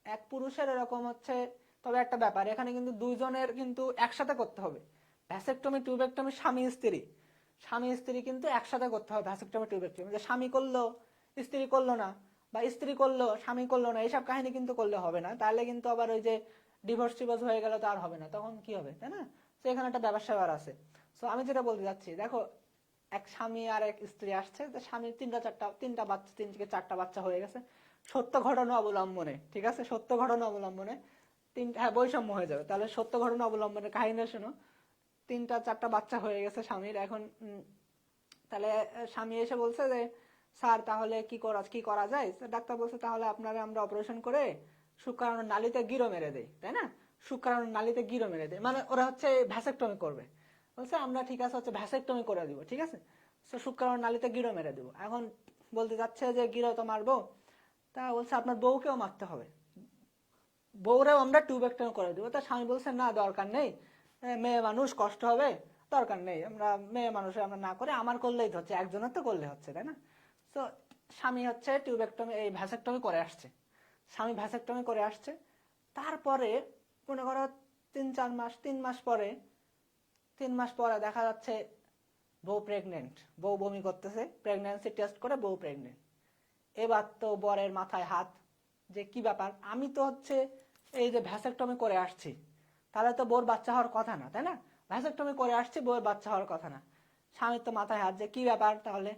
এক পুরুষের এরকম হচ্ছে, তবে একটা ব্যাপার এখানে কিন্তু দুইজনের কিন্তু একসাথে করতে হবে। ভ্যাসেকটমি টিউবেকটমি স্বামী স্ত্রী, স্বামী স্ত্রী কিন্তু একসাথে করতে হবে ভ্যাসেকটমি টিউবেকটমি। যে স্বামী করলো স্ত্রী করলো না, বা স্ত্রী করলো স্বামী করলো না, এইসব কাহিনী কিন্তু করলে হবে না। তাহলে কিন্তু আবার ওই যে ডিভোর্স টিভোর্স হয়ে গেল তো আর হবে না, তখন কি হবে, তাই না? তো এখানে একটা ব্যাপার স্যাপার আছে। তো আমি যেটা বলতে যাচ্ছি, দেখো এক স্বামী আর এক স্ত্রী আসছে, স্বামীর তিনটা বাচ্চা, 3 থেকে 4টা বাচ্চা হয়ে গেছে সত্য ঘটনা অবলম্বনে, ঠিক আছে? সত্য ঘটনা অবলম্বনে হ্যাঁ বৈষম্য হয়ে যাবে। তাহলে সত্য ঘটনা অবলম্বনে কাহিনী শোনো। 3-4টা বাচ্চা হয়ে গেছে স্বামীর। এখন তাহলে স্বামী এসে বলছে যে স্যার তাহলে কি করা যায়? ডাক্তার বলছে তাহলে আপনারা আমরা অপারেশন করে শুক্রাণুর নালীতে গিরো মেরে দেই, তাই না? শুক্রাণুর নালীতে গিরো মেরে দেয়, মানে ওরা হচ্ছে ভ্যাসেকটমি করবে। বলছে আমরা ঠিক আছে হচ্ছে ভ্যাসেকটমি করে দিব, ঠিক আছে? তো শুক্রাণুর নালীতে গিরো মেরে দিব। এখন বলতে যাচ্ছে যে গিরো তো মারবো, তা বলছে আপনার বউকেও মারতে হবে, বউরাও আমরা টিউবেকটমি করে দিব। তা স্বামী বলছে না দরকার নেই, মেয়ে মানুষ কষ্ট হবে, দরকার নেই, আমরা মেয়ে মানুষের আমরা না করে আমার করলেই তো হচ্ছে, একজনের তো করলে হচ্ছে, তাই না? তো স্বামী হচ্ছে টিউবেকটমি এই ভ্যাসেকটমি করে আসছে, স্বামী ভ্যাসেকটমি করে আসছে। তারপরে মনে করো 3-4 মাস, 3 মাস পরে, 3 মাস পরে দেখা যাচ্ছে বউ প্রেগনেন্ট, বউ বমি করতেছে, প্রেগনেন্সি টেস্ট করে বউ প্রেগনেন্ট। এবার তো বরের মাথায় হাত, যে কি ব্যাপার, আমি তো হচ্ছে এই যে ভ্যাসেকটমি করে আসছি, তাহলে তো বউর বাচ্চা হওয়ার কথা না, তাই না? ভ্যাসেকটমি করে আসছি, বউর বাচ্চা হওয়ার কথা না। স্বামীর তো মাথায় হাত, যে কি ব্যাপার তাহলে।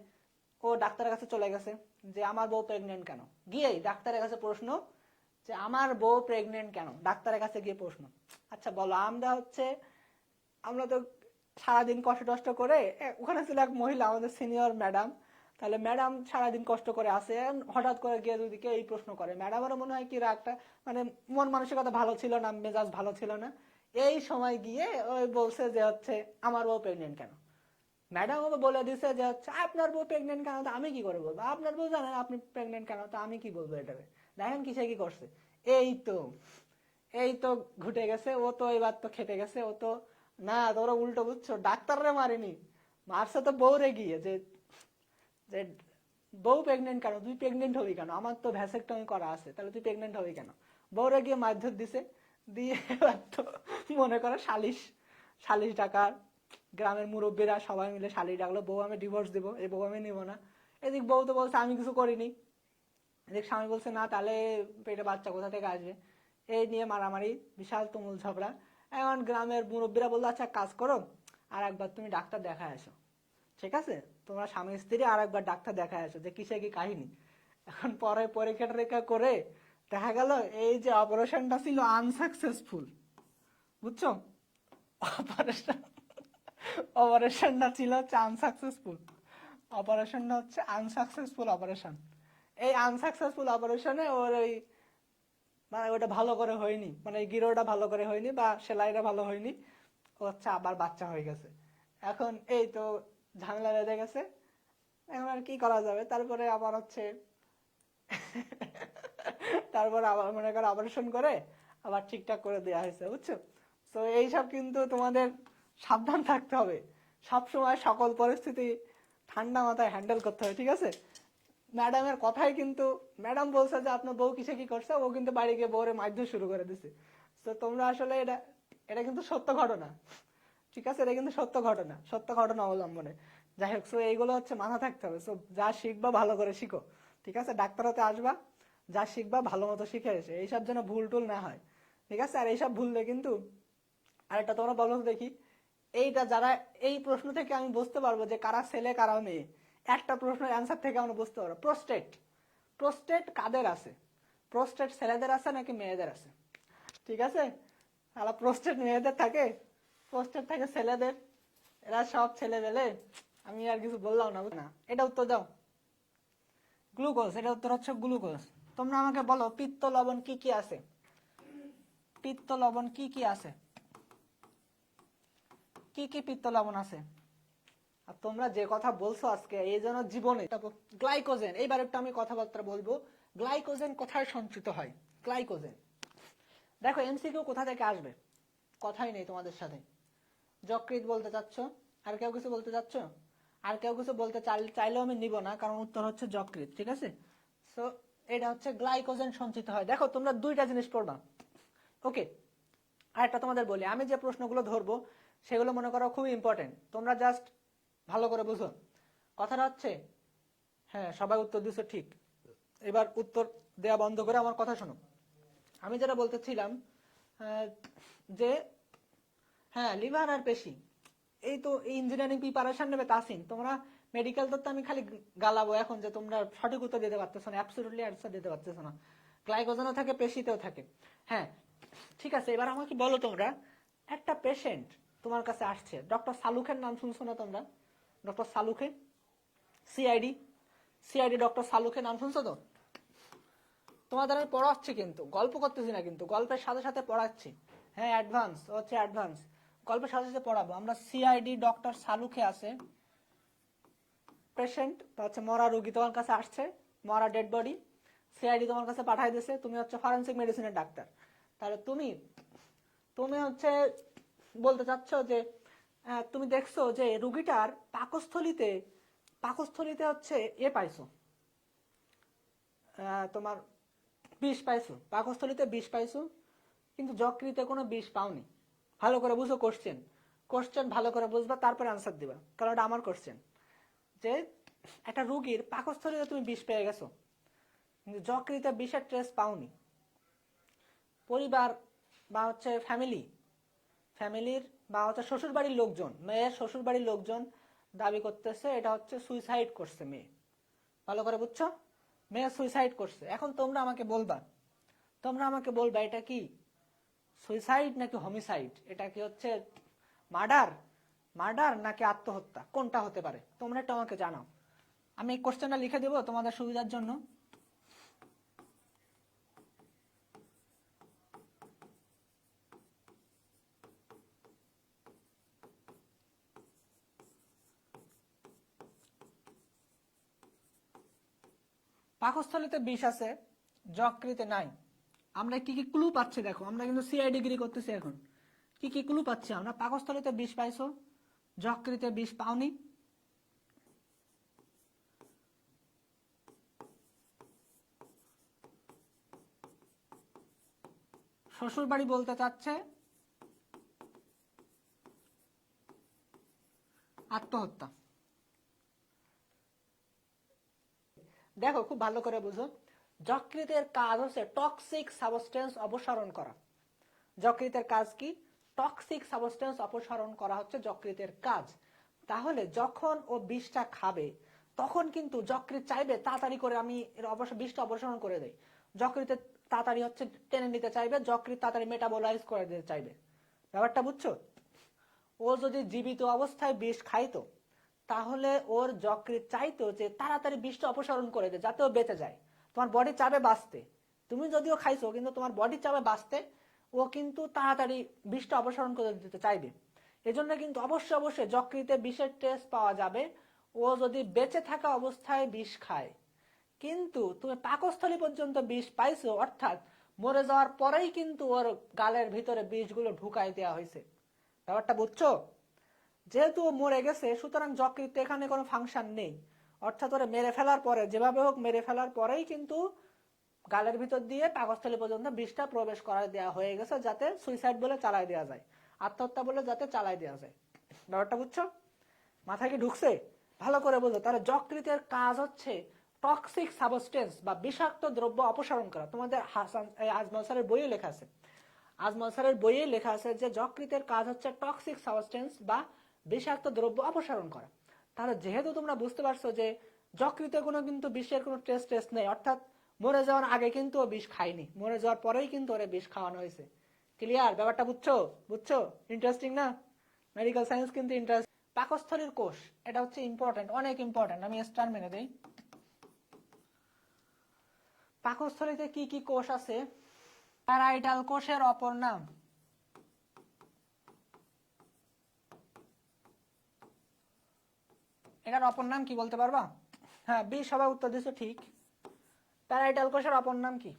ও ডাক্তারের কাছে চলে গেছে যে আমার বউ প্রেগনেন্ট কেন, গিয়েই ডাক্তারের কাছে প্রশ্ন যে আমার বউ প্রেগনেন্ট কেন, ডাক্তারের কাছে গিয়ে প্রশ্ন। আচ্ছা বলো, আমরা তো সারাদিন কষ্ট টষ্ট করে, ওখানে ছিল এক মহিলা আমাদের সিনিয়র ম্যাডাম, তাহলে ম্যাডাম সারাদিন কষ্ট করে আসে, হঠাৎ করে গিয়ে যদি কেউ এই প্রশ্ন করে, ম্যাডামেরও মনে হয় কি রাগটা, মানে মন মানসিকতা ভালো ছিল না, মেজাজ ভালো ছিল না। এই সময় গিয়ে ওই বলছে যে হচ্ছে আমার বউ প্রেগনেন্ট কেন। ম্যাডাম ওকে বলে দিছে যে হচ্ছে আপনার বউ প্রেগনেন্ট কেন, তো আমি কি করে বলবো, আপনার বউ জানেন আপনি প্রেগনেন্ট কেন, তো আমি কি বলবো এটারে। দেখেন কিসে কি করছে। এই তো এই তো ঘুটে গেছে, ও তো এবার তো খেপে গেছে, ও তো না, তোরা উল্টো বুঝছো, ডাক্তাররে মারিনি, মারছে তো বউরে গিয়ে, যে যে বউ প্রেগনেন্ট কেন, তুই প্রেগনেন্ট হবি কেন, আমার তো ভ্যাসেকটমি করা আছে, তাহলে তুই প্রেগনেন্ট হবি কেন। বউরে গিয়ে মারধর দিছে, দিয়ে এবার তো মনে করো সালিশ সালিশ ডাকার গ্রামের মুরব্বীরা সবাই মিলে সালিশ ডাকলো, বউ আমি ডিভোর্স দিব, এই বউ আমি নিব না। এদিক বউ তো বলছে আমি কিছু করিনি, এদিক স্বামী বলছে না, তাহলে পেটে বাচ্চা কোথা থেকে আসবে। এই নিয়ে মারামারি, বিশাল তুমুল ঝগড়া। এখন গ্রামের মুরব্বীরা বললো আচ্ছা কাজ করো, আর একবার তুমি ডাক্তার দেখায় আসো, ঠিক আছে, তোমরা স্বামী স্ত্রী আর একবার ডাক্তার দেখায় আসো যে কিসে কি কাহিনী। এখন পরে পরীক্ষা টরীক্ষা করে দেখা গেল এই যে অপারেশনটা ছিল আনসাকসেসফুল, বুঝছো, অপারেশন অপারেশনটা ছিল হচ্ছে আনসাকসেসফুল, অপারেশনটা হচ্ছে আনসাকসেসফুল অপারেশন। এই আনসাকসেসফুল অপারেশনে ওর ওই মানে ওটা ভালো করে হয়নি, মানে গিরোটা ভালো করে হয়নি বা সেলাইটা ভালো হয়নি, ও হচ্ছে আবার বাচ্চা হয়ে গেছে। এখন এই তো ঝামেলা বেঁধে গেছে, এখন আর কি করা যাবে, তারপরে আবার হচ্ছে তারপর আবার মনে করো অপারেশন করে আবার ঠিকঠাক করে দেওয়া হয়েছে, বুঝছো। তো এইসব কিন্তু তোমাদের সাবধান থাকতে হবে, সবসময় সকল পরিস্থিতি ঠান্ডা মাথায় হ্যান্ডেল করতে হবে, ঠিক আছে। ম্যাডামের কথাই কিন্তু, ম্যাডাম বলছে যে আপনার বউ কিসে কি করছে, ও কিন্তু বাড়ি গিয়ে বউরে মারধর শুরু করে দিছে। তো তোমরা আসলে এটা এটা কিন্তু সত্য ঘটনা, ঠিক আছে, এটা কিন্তু সত্য ঘটনা, সত্য ঘটনা অবলম্বনে। যাই হোক, সো এইগুলো হচ্ছে মাথা থাকতে হবে। সো যা শিখবা ভালো করে শিখো, ঠিক আছে, ডাক্তার হতে আসবা, যা শিখবা ভালো মতো শিখে এসে, এইসব যেন ভুল টুল না হয়, ঠিক আছে। আর এইসব ভুললে কিন্তু, আরেকটা তোমরা বলো তো দেখি, এইটা যারা, এই প্রশ্ন থেকে আমি বুঝতে পারবো যে কারা ছেলে কারা মেয়ে, একটা প্রশ্নের অ্যান্সার থেকে আমরা বুঝতে পারবো। প্রোস্টেট, প্রোস্টেট কাদের আছে, প্রোস্টেট ছেলেদের আছে নাকি মেয়েদের আছে, ঠিক আছে। তাহলে প্রোস্টেট মেয়েদের থাকে, প্রোস্টেট থাকে ছেলেদের, এরা সব ছেলে পেলে, আমি আর কিছু বললাম না, না এটা উত্তর দাও। গ্লুকোজ, এটা উত্তর হচ্ছে গ্লুকোজ। তোমরা আমাকে বলো পিত্ত লবণ কি কি আছে, পিত্ত লবণ কি কি আছে, কি কি পিত্ত লবণ আছে। আর তোমরা যে কথা বলছো আজকে, এই জন্য জীবনে গ্লাইকোজেন, এইবার একটু আমি কথাবার্তা বলবো, গ্লাইকোজেন কোথায় সঞ্চিত হয়, গ্লাইকোজেন। দেখো এমসিকিউ কোথা থেকে আসবে, কথাই নেই তোমাদের সাথে। যকৃৎ বলতে চাচ্ছ, আর কেউ কিছু বলতে চাচ্ছ, আর কেউ কিছু বলতে চাইলেও আমি নিব না, কারণ উত্তর হচ্ছে যকৃৎ, ঠিক আছে। সো এটা হচ্ছে গ্লাইকোজেন সঞ্চিত হয়। দেখো তোমরা দুইটা জিনিস পড়বা, ওকে। আর একটা তোমাদের বলি, আমি যে প্রশ্নগুলো ধরবো সেগুলো মনে করো খুবই ইম্পর্টেন্ট, তোমরা জাস্ট ভালো করে বুঝো। কথাটা হচ্ছে, হ্যাঁ সবাই উত্তর দিছো ঠিক, এবার উত্তর দেয়া বন্ধ করে আমার কথা শোনো। আমি যেটা বলতেছিলাম যে, হ্যাঁ লিভার আর পেশি, এই তো এই ইঞ্জিনিয়ারিং প্রিপারেশন নেবে তাসিন, তোমরা মেডিকেল তো আমি খালি গালাবো এখন যে তোমরা সঠিক উত্তর দিতে পারতেছো না, অ্যাবসলিউটলি অ্যান্সার দিতে পারতেছো না। গ্লাইকোজেনও থাকে, পেশিতেও থাকে, হ্যাঁ ঠিক আছে। এবার আমাকে বলো তোমরা, একটা পেশেন্ট তোমার কাছে আসছে, ডক্টর সালুখের নাম শুনছো না তোমরা, doctor Salunkhe, CID, CID doctor সালুখের নাম শুনছো তো। তোমাদের আমি পড়াচ্ছি কিন্তু, গল্প করতেছি না কিন্তু, গল্পের সাথে সাথে পড়াচ্ছি, হ্যাঁ অ্যাডভান্স হচ্ছে অ্যাডভান্স, গল্পের সাথে সাথে পড়াবো আমরা। সিআইডি ডক্টর সালুখে আছে, পেশেন্ট হচ্ছে মরা রোগী তোমার কাছে আসছে, মরা ডেড বডি, সিআইডি তোমার কাছে পাঠাই দিছে, তুমি হচ্ছে ফরেন্সিক মেডিসিনের ডাক্তার, তাহলে তুমি তুমি হচ্ছে বলতে চাচ্ছ যে তুমি দেখছো যে রুগীটার পাকস্থলিতে, পাকস্থলিতে হচ্ছে পাইছো, তোমার বিষ পাইছো, পাকস্থলিতে বিষ পাইছো, কিন্তু যকৃতে কোনো বিষ পাওনি। ভালো করে বুঝো কোশ্চেন, কোশ্চেন ভালো করে বুঝবা, তারপরে আনসার দিবা, কারণ এটা আমার কোশ্চেন। যে একটা রুগীর পাকস্থলীতে তুমি বিষ পেয়ে গেছো, কিন্তু যকৃতে বিষের ট্রেস পাওনি। পরিবার বা হচ্ছে ফ্যামিলির বা হচ্ছে শ্বশুর বাড়ির লোকজন, মেয়ের শ্বশুর বাড়ির লোকজন দাবি করতেছে এটা হচ্ছে সুইসাইড করছে মেয়ে। ভালো করে বুঝছো? মেয়ে সুইসাইড করছে। এখন তোমরা আমাকে বলবা এটা কি সুইসাইড নাকি হোমিসাইড, এটা কি হচ্ছে মার্ডার নাকি আত্মহত্যা, কোনটা হতে পারে? তোমরা একটু আমাকে জানাও। আমি এই কোশ্চেনটা লিখে দেবো তোমাদের সুবিধার জন্য। পাকস্থলীতে বিষ আছে, যকৃতে নাই। আমরা কি কি ক্লু পাচ্ছি দেখো, আমরা কিন্তু সিআই ডিগ্রি করতেছি এখন। কি কি ক্লু পাচ্ছি আমরা? পাকস্থলীতে বিষ পাইছো, যকৃতে বিষ পাওনি। শ্বশুর বাড়ি বলতে চাচ্ছে আত্মহত্যা। দেখো খুব ভালো করে বুঝো, যকৃতের কাজ হচ্ছে টক্সিক সাবস্টেন্স অপসারণ করা। যকৃতের কাজ কি? টক্সিক সাবস্টেন্স অপসারণ করা হচ্ছে যকৃতের কাজ। তাহলে যখন ও বিষটা খাবে তখন কিন্তু যকৃত চাইবে তাড়াতাড়ি করে আমি বিষটা অপসারণ করে দেই। যকৃতে তাড়াতাড়ি হচ্ছে টেনে নিতে চাইবে, যকৃত তাড়াতাড়ি মেটাবলাইজ করে দিতে চাইবে। ব্যাপারটা বুঝছো? ও যদি জীবিত অবস্থায় বিষ খাইতো তাহলে ওর যকৃত চাইতো যে তাড়াতাড়ি বিষটা অপসারণ করে দে যাতে ও বেঁচে যায়। তোমার বডি চাবে বাঁচতে, তুমি যদিও খাইছো কিন্তু তোমার বডি চাবে বাঁচতে, ও কিন্তু তাড়াতাড়ি বিষটা অপসারণ করে দিতে চাইবে। এজন্য কিন্তু অবশ্যই যকৃতে বিষের টেস্ট পাওয়া যাবে ও যদি বেঁচে থাকা অবস্থায় বিষ খায়। কিন্তু তুমি পাকস্থলী পর্যন্ত বিষ পাইছো, অর্থাৎ মরে যাওয়ার পরেই কিন্তু ওর গালের ভিতরে বিষগুলো ঢুকাই দেওয়া হয়েছে। ব্যাপারটা বুঝছো? যেহেতু ও মরে গেছে সুতরাং যকৃত এখানে কোনো ফাংশন নেই। অর্থাৎ ওরা মেরে ফেলার পরে, যেভাবে হোক মেরে ফেলার পরেই কিন্তু গালের ভিতর দিয়ে পাকস্থলী পর্যন্ত বিষটা প্রবেশ করা দেওয়া হয়ে গেছে যাতে সুইসাইড বলে চালাই দেওয়া যায়, আত্মহত্যা বলে যাতে চালাই দেওয়া যায়। ব্যাপারটা বুঝছো? মাথায় কি ঢুকছে? ভালো করে বুঝো। তাহলে যকৃতের কাজ হচ্ছে টক্সিক সাবস্টেন্স বা বিষাক্ত দ্রব্য অপসারণ করা। তোমাদের আজমল স্যারের বইয়ে লেখা আছে, যে যকৃতের কাজ হচ্ছে টক্সিক সাবস্টেন্স বা বিষাক্ত দ্রব্য অপসারণ করা। তাহলে যেহেতু তোমরা বুঝতে পারছো যে যকৃতে কোনো কিন্তু বিষের কোনো টেস্ট নেই, অর্থাৎ মরে যাওয়ার আগে কিন্তু ও বিষ খায়নি, মরে যাওয়ার পরেই কিন্তু ওরে বিষ খাওয়ানো হয়েছে। ক্লিয়ার? ব্যাপারটা বুঝছো? ইন্টারেস্টিং না? মেডিকেল সায়েন্স কিন্তু ইন্টারেস্ট। পাকস্থলীর কোষ, এটা হচ্ছে ইম্পর্টেন্ট, অনেক ইম্পর্টেন্ট। আমি স্টার মেনে দেই। পাকস্থলীতে কি কি কোষ আছে? প্যারাইটাল কোষের অপর নাম এটার অপর নাম কি বলতে পারবা? হ্যাঁ, বি সবাই উত্তর দিছো ঠিক। প্যারাইটাল কোষের অপর নাম কি?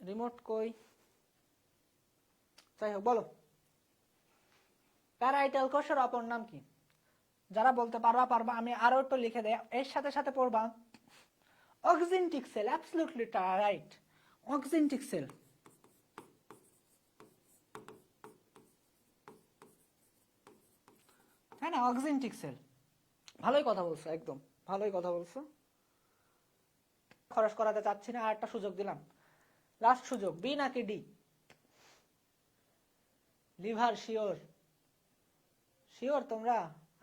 রিমোট কই? যাই হোক বলো, প্যারাইটাল কোষের অপর নাম কি? যারা বলতে পারবা আমি আরো একটু লিখে দেয়, এর সাথে সাথে পড়বা oxyntic cell. Absolutely right, oxyntic cell. হ্যাঁ না, অক্সিনটিক সেল। ভালোই কথা বলছো, একদম ভালোই কথা বলছো। খরচ করাতে চাচ্ছি না, আর একটা সুযোগ দিলাম, লাস্ট সুযোগ। বি নাকি ডি? Liver sure? শিওর তোমরা?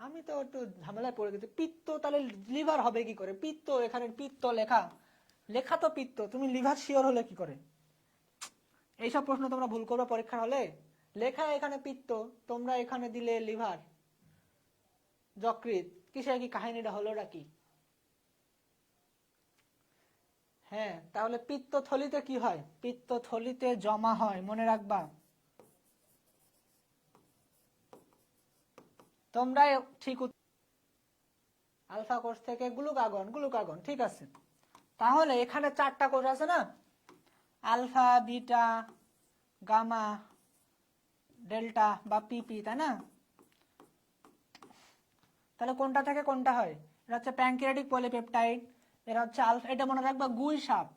আমি তো একটু ঝামেলায় পড়ে গেছি। পিত্ত, তাহলে লিভার হবে কি করে? পিত্ত, এখানে পিত্ত লেখা, লেখা তো পিত্ত, তুমি লিভার শিওর হলে কি করে? এইসব প্রশ্ন তোমরা ভুল করবে পরীক্ষার হলে। লেখা এখানে পিত্ত, তোমরা এখানে দিলে লিভার, যকৃত। কিসের কি কাহিনীটা হলো কি? হ্যাঁ, তাহলে পিত্তথলিতে কি হয়? পিত্তথলিতে জমা হয়, মনে রাখবা। তোমরাই ঠিক। আলফা কোষ থেকে গ্লুকাগন, ঠিক আছে। তাহলে এখানে 4টা কোষ আছে না, আলফা, বিটা, গামা, ডেল্টা বা পিপি, তাই না? তাহলে কোনটা থেকে কোনটা হয়? এটা হচ্ছে প্যানক্রিয়াটিক পলিপেপটাইড, এটা হচ্ছে আলফা। এটা মনে রাখবা গুই সাপ।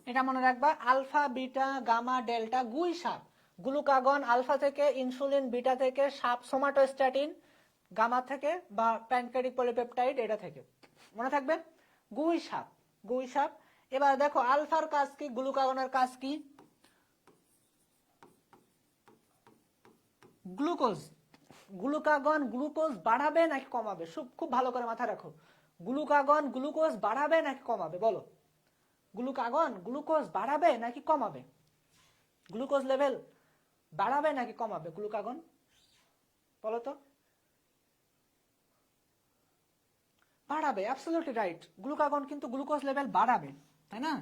এটা মনে রাখবা আলফা, বিটা, গামা, ডেল্টা, গুই সাপ। গ্লুকাগন আলফা থেকে, ইনসুলিন বিটা থেকে, সোমাটোস্ট্যাটিন গামা থেকে, বা প্যানক্রিয়াটিক পলিপেপটাইড এটা থেকে। মনে থাকবে? গুই সাপ, গুই সাপ। এবার দেখো আলফার কাজ কি, গ্লুকাগনের কাজ কি? গ্লুকোজ। গ্লুকাগন গ্লুকোজ বাড়াবে নাকি কমাবে? খুব ভালো করে মাথায় রাখো। গ্লুকাগন গ্লুকোজ বাড়াবে নাকি কমাবে? বলো। গ্লুকাগন গ্লুকোজ বাড়াবে নাকি কমাবে? গ্লুকোজ লেভেল বাড়াবে নাকি কমাবে গ্লুকাগন? বলো তো। বাড়াবে, অ্যাবসলিউটলি রাইট। গ্লুকাগন কিন্তু গ্লুকোজ লেভেল বাড়াবে, তাই না?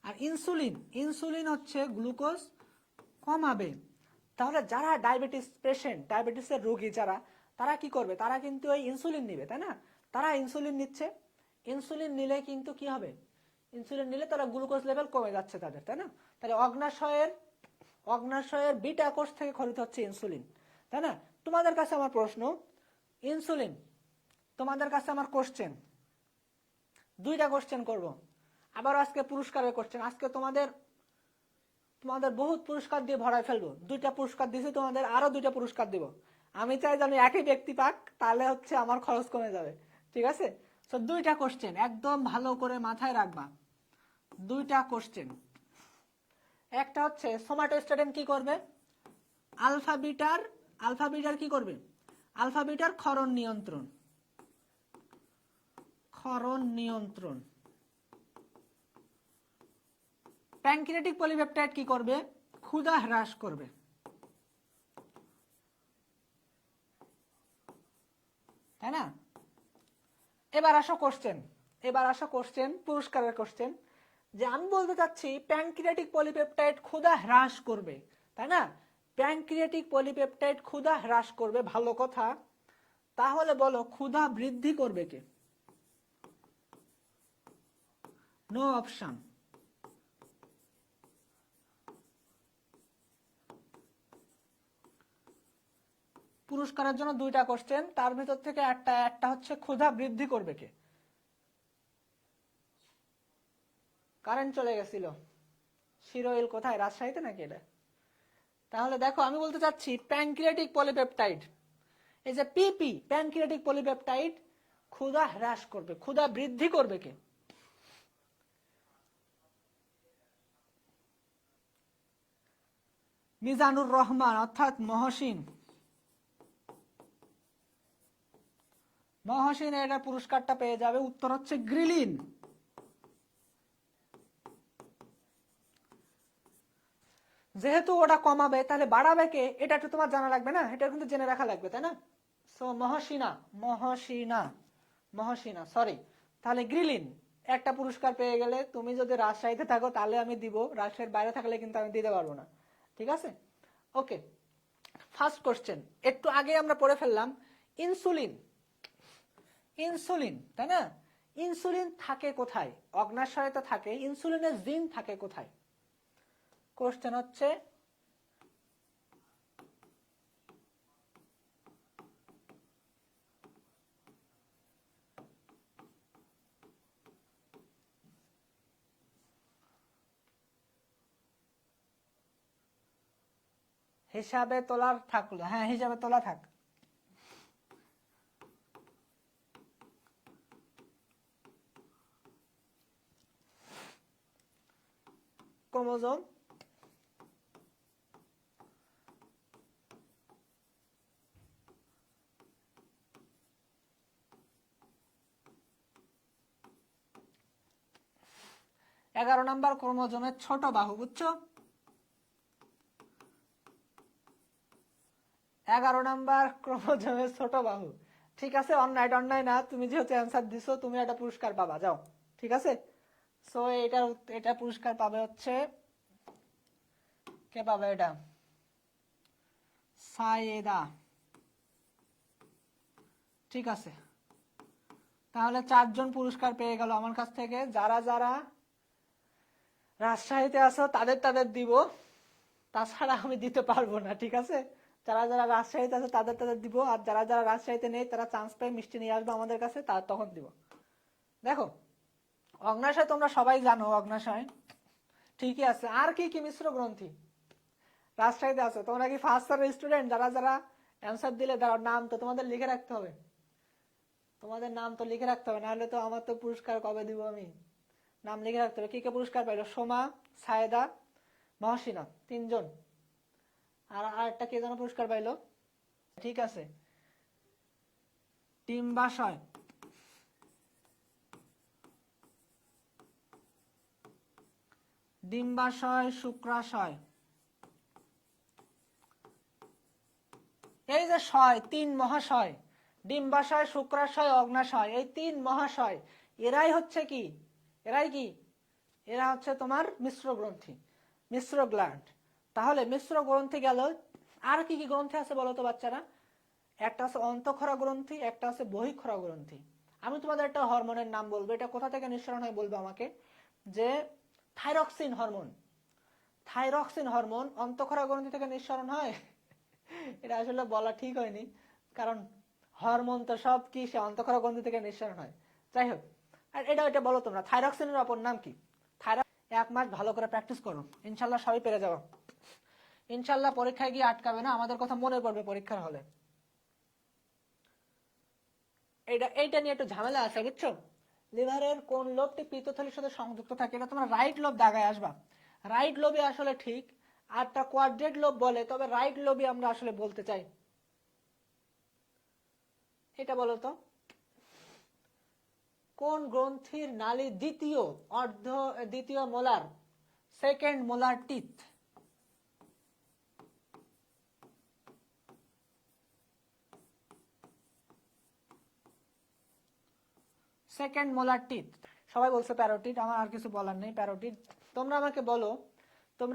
আর ইনসুলিন, ইনসুলিন হচ্ছে গ্লুকোজ কমাবে। তাহলে যারা ডায়াবেটিস পেশেন্ট, ডায়াবেটিসের রোগী যারা, তারা কি করবে? তারা কিন্তু এই ইনসুলিন নিবে, তাই না? তারা ইনসুলিন নিচ্ছে। ইনসুলিন নিলে কিন্তু কি হবে? ইনসুলিন নিলে তারা গ্লুকোজ লেভেল কমে যাচ্ছে তাদের, তাই না? তাহলে অগ্নাশয়ের বিটা কোষ থেকে খরিত হচ্ছে ইনসুলিন, তাই না? তোমাদের কাছে আমার প্রশ্ন, ইনসুলিন, তোমাদের কাছে আমার কোশ্চেন, দুইটা কোশ্চেন করব। আবার আজকে পুরস্কারের কোশ্চেন। আজকে তোমাদের বহুত পুরস্কার দিয়ে ভরায় ফেলবো। দুইটা পুরস্কার দিছি তোমাদের, আরো দুইটা পুরস্কার দিব। আমি চাই যেন একই ব্যক্তি পাক, তাহলে হচ্ছে আমার খরচ কমে যাবে, ঠিক আছে? তো দুইটা কোশ্চেন একদম ভালো করে মাথায় রাখবা। দুইটা কোশ্চেন। একটা হচ্ছে সোমাটোস্ট্যাটিন কি করবে? আলফা বিটার কি করবে? আলফা বিটার ক্ষরণ নিয়ন্ত্রণ। প্যানক্রিয়াটিক পলিপেপটাইড কি করবে? ক্ষুধা হ্রাস করবে, তাই না? এবার আসো কোশ্চেন, পুরস্কারের কোশ্চেন। যে আমি বলতে চাচ্ছি প্যানক্রিয়াটিক পলিপেপটাইড ক্ষুধা হ্রাস করবে, তাই না? প্যানক্রিয়াটিক পলিপেপটাইড ক্ষুধা হ্রাস করবে, ভালো কথা। তাহলে বলো ক্ষুধা বৃদ্ধি করবে কে? No option. পুরস্কারের জন্য দুইটা কোশ্চেন, তার ভিতর থেকে একটা হচ্ছে ক্ষুধা বৃদ্ধি করবে কে? কারেন্ট চলে গেছিল। শিরোইল কোথায়? রাজশাহীতে নাকি এটা? তাহলে দেখো আমি বলতে চাচ্ছি প্যানক্রিয়াটিক পলিপেপটাইড, এই যে পিপি, প্যানক্রিয়াটিক পলিপেপটাইড ক্ষুধা হ্রাস করবে, ক্ষুধা বৃদ্ধি করবে কে? মিজানুর রহমান অর্থাৎ মহসিন এটা পুরস্কারটা পেয়ে যাবে। উত্তর হচ্ছে গ্রিলিন। যেহেতু ওটা কমাবে, তাহলে বাড়াবে কে? এটা একটু তোমার জানা লাগবে না? এটা কিন্তু জেনে রাখা লাগবে, তাই না? So Mohsina, sorry. তাহলে গ্রিলিন একটা পুরস্কার পেয়ে গেলে। তুমি যদি রাজশাহীতে থাকো তাহলে আমি দিব, রাজশাহীর বাইরে থাকলে কিন্তু আমি দিতে পারবো না, ঠিক আছে? ওকে, ফার্স্ট কোশ্চেন একটু আগে আমরা পড়ে ফেললাম। ইনসুলিন, তাই না? ইনসুলিন থাকে কোথায়? অগ্নাশয়ে তো থাকে। ইনসুলিনের জিন থাকে কোথায়? কোশ্চেন হচ্ছে হিসাবে তোলার থাকলো। হ্যাঁ, হিসাবে তোলা থাক। ক্রোমোজোম, এগারো নাম্বার ক্রোমোজোমের ছোট বাহু, বুঝছো? 11 নাম্বার ক্রোমোজোমের ছোট বাহু। ঠিক আছে, অন্যায় না। তুমি যেহেতু অ্যান্সার দিছো, তুমি একটা পুরস্কার পাবা, যাও, ঠিক আছে? সো এটা পুরস্কার পাবে হচ্ছে, কে পাবে এটা? সাইয়েদা, ঠিক আছে। তাহলে 4 জন পুরস্কার পেয়ে গেল আমার কাছ থেকে। যারা যারা রাজশাহীতে আছো তাদের দিব, তাছাড়া আমি দিতে পারবো না, ঠিক আছে? যারা যারা রাজশাহীতে আছে তাদের দিব, আর যারা যারা রাজশাহীতে নেই তারা চান্স পেয়ে মিষ্টি নিয়ে আসবে আমাদের কাছে, তার তখন দিব। দেখো অগ্নাশয় তোমরা সবাই জানো, অগ্নাশয় ঠিকই আছে। আর কি কি মিশ্র গ্রন্থি? রাজশাহীতে আছো তোমরা কি ফার্স্ট ইয়ার স্টুডেন্ট? যারা যারা অ্যান্সার দিলে তার নাম তো তোমাদের লিখে রাখতে হবে, তোমাদের নাম তো লিখে রাখতে হবে, নাহলে তো আমার তো পুরস্কার কবে দিব আমি। নাম লিখে রাখতে হবে। কে কে পুরস্কার পাইলো? সোমা, সায়েদা, মহসিনা, তিনজন। আর আরেকটা কে যেন পুরস্কার পাইলো? ঠিক আছে। ডিম্বাশয়, ডিম্বাশয়, শুক্রাশয়, এই যে শয়, তিন মহাশয়, ডিম্বাশয়, শুক্রাশয়, অগ্নাশয়, এই তিন মহাশয় এরাই হচ্ছে কি? এরাই কি? এরা হচ্ছে তোমার মিশ্র গ্রন্থি, মিশ্র গ্ল্যান্ড। তাহলে মিশ্র গ্রন্থি গেল, আর কি কি গ্রন্থি আছে বলো তো বাচ্চারা? একটা আছে অন্তঃক্ষরা গ্রন্থি, একটা আছে বহিঃক্ষরা গ্রন্থি। আমি তোমাদের একটা হরমোনের নাম বলবো, এটা কোথা থেকে নিঃসরণ হয় বলবো আমাকে, যে থাইরক্সিন হরমোন। থাইরক্সিন হরমোন অন্তঃক্ষরা গ্রন্থি থেকে নিঃসরণ হয়। এটা আসলে বলা ঠিক হয়নি, কারণ হরমোন তো সব কি সে অন্তঃক্ষরা গ্রন্থি থেকে নিঃসরণ হয়। যাই হোক, আর এটা বলো তোমরা, থাইরক্সিনের অপর নাম কি? এক মাস ভালো করে প্র্যাকটিস করো, ইনশাল্লাহ সবই পেরে যাবো। ইনশাল্লাহ পরীক্ষায় গিয়ে আটকাবে না, আমাদের কথা মনে পড়বে পরীক্ষার হলে। এইটা নিয়ে একটু ঝামেলা আছে বুঝছো। লিভারের কোন লোবটি পিত্তথলির সাথে সংযুক্ত থাকে, এটা তোমরা রাইট লোব দাগায় আসবা। রাইট লোবই আসলে ঠিক, আরটা কোয়াড্রেট লোব বলে, তবে রাইট লোবই আমরা আসলে বলতে চাই। এটা বলো তো, কোন গ্রন্থির নালী দ্বিতীয় molar, second molar teeth? Second molar teeth সবাই বলছে প্যারোটিড, আমার আর কিছু বলার নেই, প্যারোটিড। তোমরা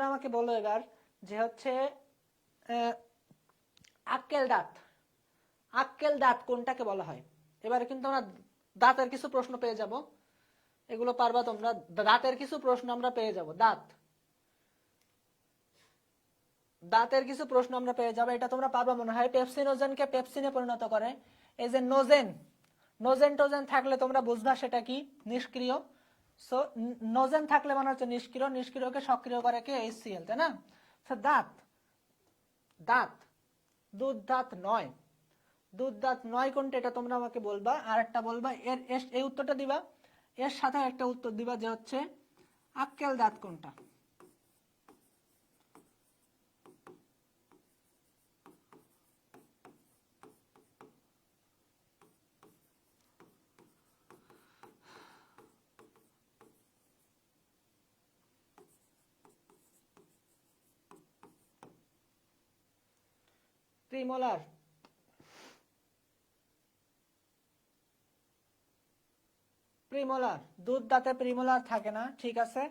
আমাকে বলো এবার, যে হচ্ছে আক্কেল দাঁত, আক্কেল দাঁত কোনটাকে বলা হয়? এবারে কিন্তু আমরা দাঁতের কিছু প্রশ্ন পেয়ে যাব, এগুলো পারবা তোমরা। দাঁতের কিছু প্রশ্ন আমরা পেয়ে যাব, দাঁতের কিছু প্রশ্ন আমরা পেয়ে যাবো, এটা তোমরা পারবা মনে হয়। পেপসিনোজেনকে পেপসিনে পরিণত করে, এই যে নোজেন টোজেন থাকলে তোমরা বুঝবা সেটা কি, নিষ্ক্রিয়। সো নোজেন থাকলে মানে হচ্ছে নিষ্ক্রিয়, নিষ্ক্রিয়কে সক্রিয় করে কে? HCl, তাই না? দাঁত দুধ দাঁত নয় কোনটা, এটা তোমরা আমাকে বলবা। আর একটা বলবা এই উত্তরটা দিবা, এর সাথে একটা উত্তর দিবা যে হচ্ছে আক্কেল দাঁত কোনটা। প্রিমোলার, দুধ দাঁতে প্রিমোলার থাকে না, ঠিক আছে।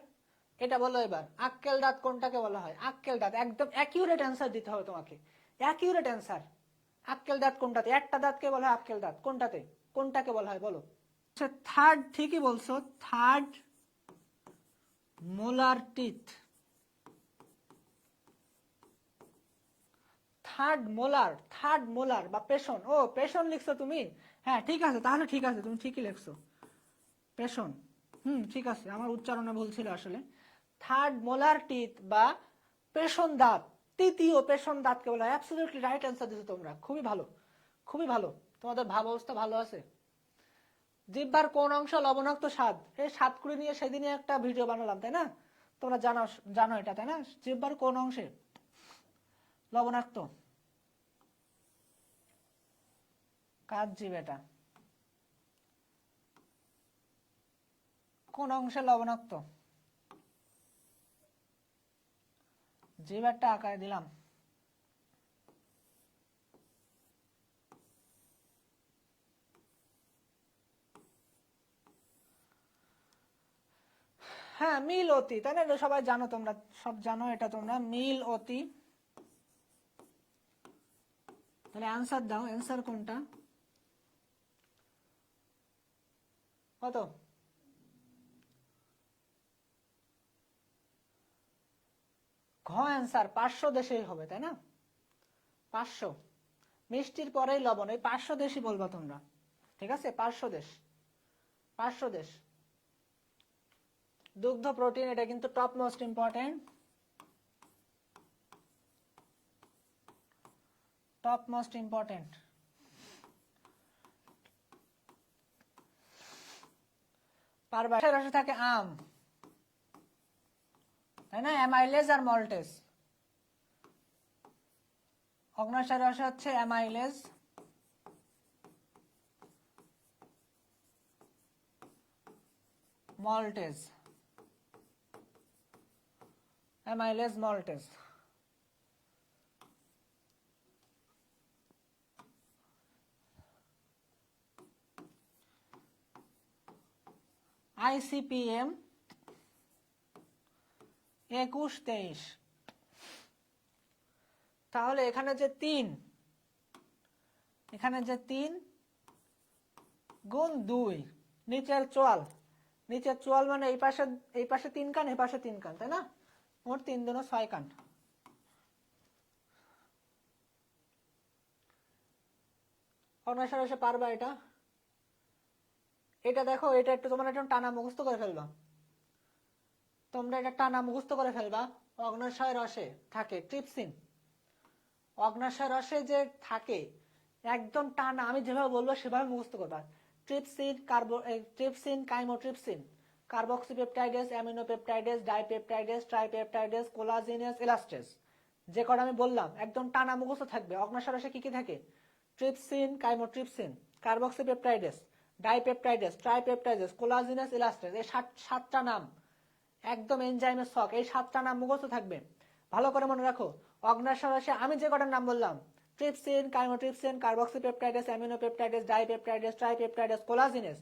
এটা বলো এবার, আক্কেল দাঁত কোনটাকে বলা হয়? আক্কেল দাঁত, একদম অ্যাকিউরেট অ্যান্সার দিতে হবে তোমাকে, অ্যাকিউরেট অ্যান্সার। আক্কেল দাঁত কোনটাতে? একটা দাঁতকে বলা হয় আক্কেল দাঁত, কোনটাতে? কোনটাকে বলা হয় বলো? থার্ড, ঠিকই বলছো, third molar teeth, third molar বা পেশন। ও পেশন লিখছো তুমি? হ্যাঁ ঠিক আছে, তাহলে ঠিক আছে, তুমি ঠিকই লিখছো, পেশন। ঠিক আছে, আমার উচ্চারণে ভুল ছিল আসলে। থার্ড মোলার টিথ বা পেশন দাঁত, তৃতীয় পেশন দাঁতকে বলা হয়। অ্যাবসলিউটলি রাইট অ্যান্সার দিছো তোমরা, খুবই ভালো, খুবই ভালো, তোমাদের ভাব অবস্থা ভালো আছে। জিহ্বার কোন অংশ লবণাক্ত স্বাদ? এই স্বাদকুড়ি নিয়ে সেদিনে একটা ভিডিও বানালাম, তাই না? তোমরা জানো এটা, তাই না? জিহ্বার কোন অংশে লবণাক্ত? কার জিভ এটা? কোন অংশে লবণাক্ত? জিভ একটা আকারে দিলাম। হ্যাঁ, মিল অতি, তাই না? এটা সবাই জানো, তোমরা সব জানো এটা, তোমরা মিল অতি। তাহলে অ্যান্সার দাও, অ্যান্সার কোনটা? কত? ঘ অ্যান্সার, 500 দেশেই হবে, তাই না? 500, মিষ্টির পরেই লবণ, এই 500 দেশই বলবা তোমরা, ঠিক আছে? 500 দেশ। দুগ্ধ প্রোটিন, এটা কিন্তু top most important. Top most important. পারবা রসে থাকে আম, তাই না? অ্যামাইলেজ আর মল্টেজ। অগ্ন্যাশয় রসে হচ্ছে amylase, maltase, amylase maltase. ICPM 21-23। তাহলে এখানে যে 3, এখানে যে 3 গুণ 2, নিচের 44, নিচের 44 মানে এই পাশে 3 কান, এই পাশে 3 কান, তাই না? মোট 3 দুনো 6 কান। অগ্ন্যাশয় রসে পারবা এটা? এটা দেখো, এটা একটু তোমরা একটু টানা মুখস্থ করে ফেলবা। তোমরা এটা টানা মুখস্থ করে ফেলবা। অগ্ন্যাশয় রসে থাকে ট্রিপসিন। অগ্ন্যাশয় রসে যে থাকে একদম টানা, আমি যেভাবে বলবো সেভাবে মুখস্থ করবা। Trypsin, chymotrypsin, carboxypeptidase, aminopeptidase, dipeptidase, tripeptidase, collagenase, elastase, যে কটা আমি বললাম একদম টানা মুখস্থ থাকবে। অগ্ন্যাশয় রসে কি কি থাকে? Trypsin, chymotrypsin, carboxypeptidase, dipeptidase, tripeptidase, collagenase, elastase, এই 7টা নাম একদম এনজাইমের ছক, এই 7টা নাম মুখস্থ থাকবে। ভালো করে মনে রাখো। অগ্ন্যাশয় রসে আমি যে কটার নাম বললাম, trypsin, chymotrypsin, carboxypeptidase, aminopeptidase, dipeptidase, tripeptidase, collagenase,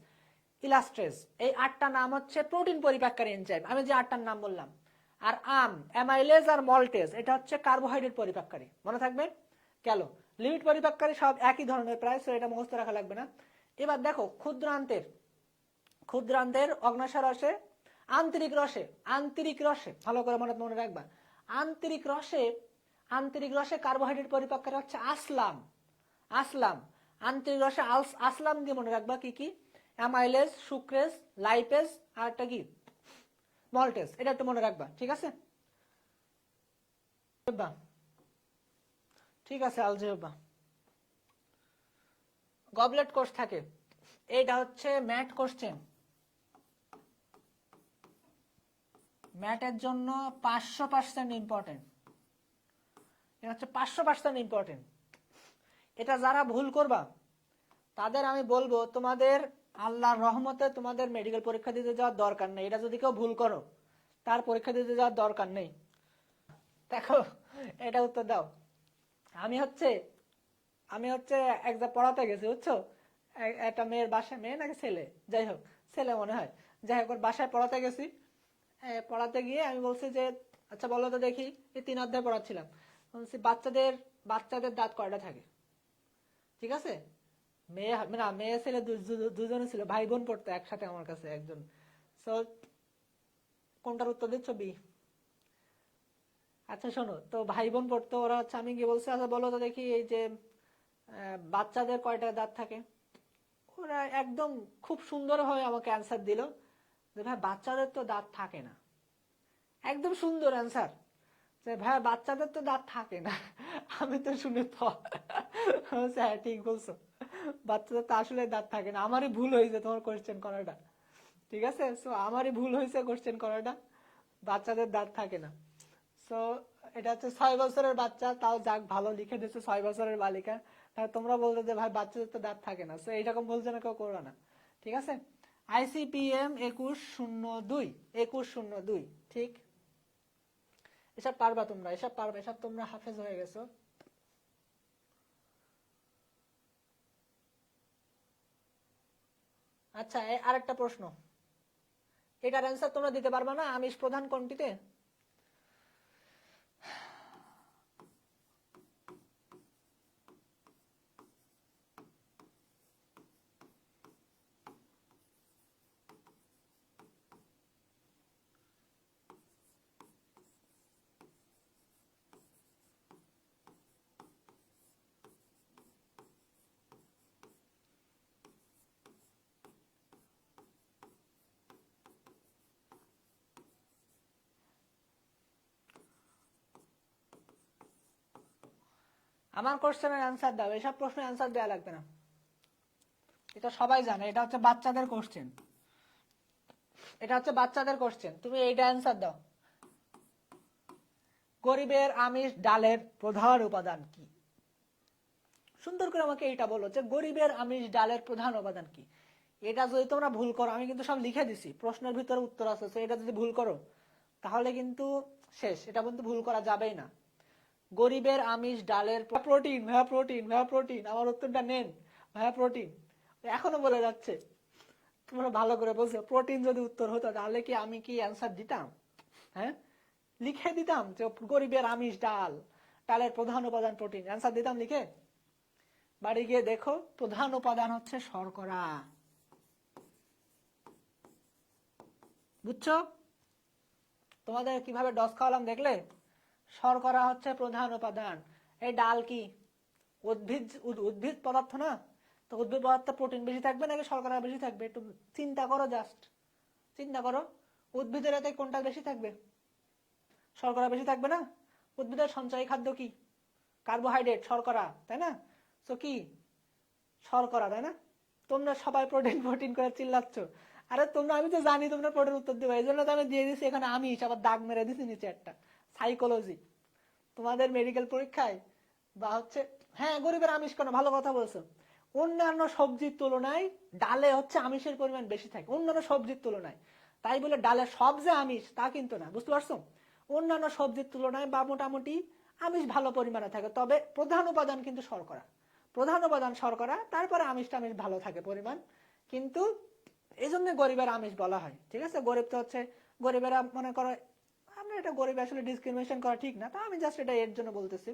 elastase, এই 8টা নাম হচ্ছে প্রোটিন পরিপাককারী এনজাইম, আমি যে 8টার নাম বললাম। আর অ্যামাইলেজ আর মল্টেজ এটা হচ্ছে কার্বোহাইড্রেট পরিপাককারী। মনে থাকবে? গেল। লিপিড পরিপাককারী সব একই ধরনের প্রায়, সো এটা মুখস্থ রাখা লাগবে না। এবার দেখো ক্ষুদ্রান্তের অগ্ন্যাশয় রসে, আন্তরিক রসে ভালো করে মনে রাখবা। আন্তরিক রসে কার্বোহাইড্রেট পরিপাককারী হচ্ছে আসলাম। আন্তরিক রসে আসলাম দিয়ে মনে রাখবা কি কি? অ্যামাইলেজ, সুক্রেজ, লাইপেজ, আর একটা কি? মল্টেজ। এটা একটু মনে রাখবা, ঠিক আছে? ঠিক আছে, আলজেব্রা। গবলেট কোষ থাকে, এইটা হচ্ছে ম্যাট কোশ্চেন। ম্যাটের জন্য 500% ইম্পর্টেন্ট। এটা হচ্ছে 500% ইম্পর্টেন্ট। এটা যারা ভুল করবা তাদের আমি বলবো, তোমাদের আল্লাহর রহমতে তোমাদের মেডিকেল পরীক্ষা দিতে যাওয়ার দরকার নেই। এটা যদি কেউ ভুল করো তার পরীক্ষা দিতে যাওয়ার দরকার নেই। দেখো, এটা উত্তর দাও। আমি হচ্ছে একবার পড়াতে গেছি, বুঝছো? একটা মেয়ের বাসায়, মেয়ে নাকি ছেলে, যাই হোক ছেলে মনে হয়, যাই হোক ওর বাসায় পড়াতে গেছি। পড়াতে গিয়ে আমি বলছি যে আচ্ছা বলো তো দেখি, এই 3 অধ্যায় পড়াচ্ছিলাম। বলছি বাচ্চাদের দাঁত কয়টা থাকে? ঠিক আছে, মেয়ে ছেলে দুজনে ছিল, ভাই বোন পড়তো একসাথে আমার কাছে একজন। সো কোনটার উত্তর দিচ্ছ? বি। আচ্ছা শোনো, তো ভাই বোন পড়তো ওরা হচ্ছে, আমি গিয়ে বলছি আচ্ছা বলো তো দেখি এই যে বাচ্চাদের কয়টা দাঁত থাকে? ওরা একদম খুব সুন্দর ভাবে আমাকে অ্যান্সার দিল যে ভাই বাচ্চাদের তো দাঁত থাকে না। একদম সুন্দর অ্যান্সার যে ভাই বাচ্চাদের তো দাঁত থাকে না। আমি তো শুনে হ্যাঁ ঠিক বলছো, বাচ্চাদের তো আসলে দাঁত থাকে না। আমারই ভুল হয়েছে তোমার কোশ্চেন করাটা, ঠিক আছে? সো আমারই ভুল হয়েছে কোশ্চেন করাটা, বাচ্চাদের দাঁত থাকে না। সো এটা হচ্ছে 6 বছরের বাচ্চা, তাও যাক ভালো লিখে দিচ্ছে 6 বছরের বালিকা। তোমরা বলতে যে ভাই বাচ্চাদের তো দাঁত থাকে না, সো এইরকম বলছে না, কেউ করো না, ঠিক আছে? ICPM 2102 ঠিক। এসব পারবা তোমরা, এসব তোমরা হাফেজ হয়ে গেছো। আচ্ছা, আরেকটা প্রশ্ন, এটার অ্যান্সার তোমরা দিতে পারবা না? আমিষ প্রধান কোনটিতে? আমার কোশ্চেনের অ্যান্সার দাও, এসব প্রশ্নের অ্যান্সার দেওয়া লাগবে না, এটা সবাই জানে, এটা হচ্ছে বাচ্চাদের কোশ্চেন, এটা হচ্ছে বাচ্চাদের কোশ্চেন, তুমি এইটা অ্যান্সার দাও। গরিবের আমিষ ডালের প্রধান উপাদান কি? সুন্দর করে আমাকে এটা বলো যে গরিবের আমিষ ডালের প্রধান উপাদান কি। এটা যদি তোমরা ভুল করো, আমি কিন্তু সব লিখে দিছি, প্রশ্নের ভিতরে উত্তর আছে, এটা যদি ভুল করো তাহলে কিন্তু শেষ, এটা কিন্তু ভুল করা যাবেই না। গরিবের আমিষ ডালের প্রোটিন, ভাইয়া প্রোটিন, ভাইয়া প্রোটিন, আমার উত্তরটা নেন ভাইয়া প্রোটিন, এখনো বলে যাচ্ছে। তোমরা ভালো করে বলছো প্রোটিন যদি উত্তর হতো তাহলে কি আমি কি অ্যান্সার দিতাম? হ্যাঁ, লিখে দিতাম যে গরিবের আমিষ ডাল, ডালের প্রধান উপাদান প্রোটিন, অ্যান্সার দিতাম লিখে। বাড়ি গিয়ে দেখো প্রধান উপাদান হচ্ছে শর্করা, বুঝছো? তোমাদের কিভাবে ডস খাওয়ালাম দেখলে? শর্করা হচ্ছে প্রধান উপাদান। এই ডাল কি উদ্ভিদ পদার্থ না? তো উদ্ভিদ পদার্থ প্রোটিন বেশি থাকবে নাকি শর্করা বেশি থাকবে? একটু চিন্তা করো, জাস্ট চিন্তা করো, উদ্ভিদের এতে কোনটা বেশি থাকবে? শর্করা বেশি থাকবে না? উদ্ভিদের সঞ্চয়ী খাদ্য কি? কার্বোহাইড্রেট, শর্করা, তাই না? তো কি শর্করা, তাই না? তোমরা সবাই প্রোটিন প্রোটিন করে চিল্লাচ্ছ। আরে তোমরা, আমি তো জানি তোমরা প্রোটিন উত্তর দেবে, এই জন্য তো আমি দিয়ে দিচ্ছি এখানে আমিষ, আবার দাগ মেরে দিচ্ছি নিচে একটা সাইকোলজি। তোমাদের মেডিকেল পরীক্ষায় বা হচ্ছে, হ্যাঁ গরিবের আমিষ কেন, ভালো কথা বলছো। অন্যান্য সবজির তুলনায় ডালে হচ্ছে আমিষের পরিমাণ বেশি থাকে, অন্যান্য সবজির তুলনায়। তাই বলে ডালে সব যে আমিষ তা কিন্তু না, বুঝতে পারছো? অন্যান্য সবজির তুলনায় বা মোটামুটি আমিষ ভালো পরিমাণে থাকে, তবে প্রধান উপাদান কিন্তু শর্করা, প্রধান উপাদান শর্করা, তারপরে আমিষ টামিষ ভালো থাকে পরিমাণ। কিন্তু এই জন্য গরিবের আমিষ বলা হয়, ঠিক আছে? গরিব তো হচ্ছে, গরিবেরা মনে করো, আমরা এটা গরিব আসলে ডিসক্রিমিনেশন করা ঠিক না, তা আমি জাস্ট এটা এর জন্য বলতেছি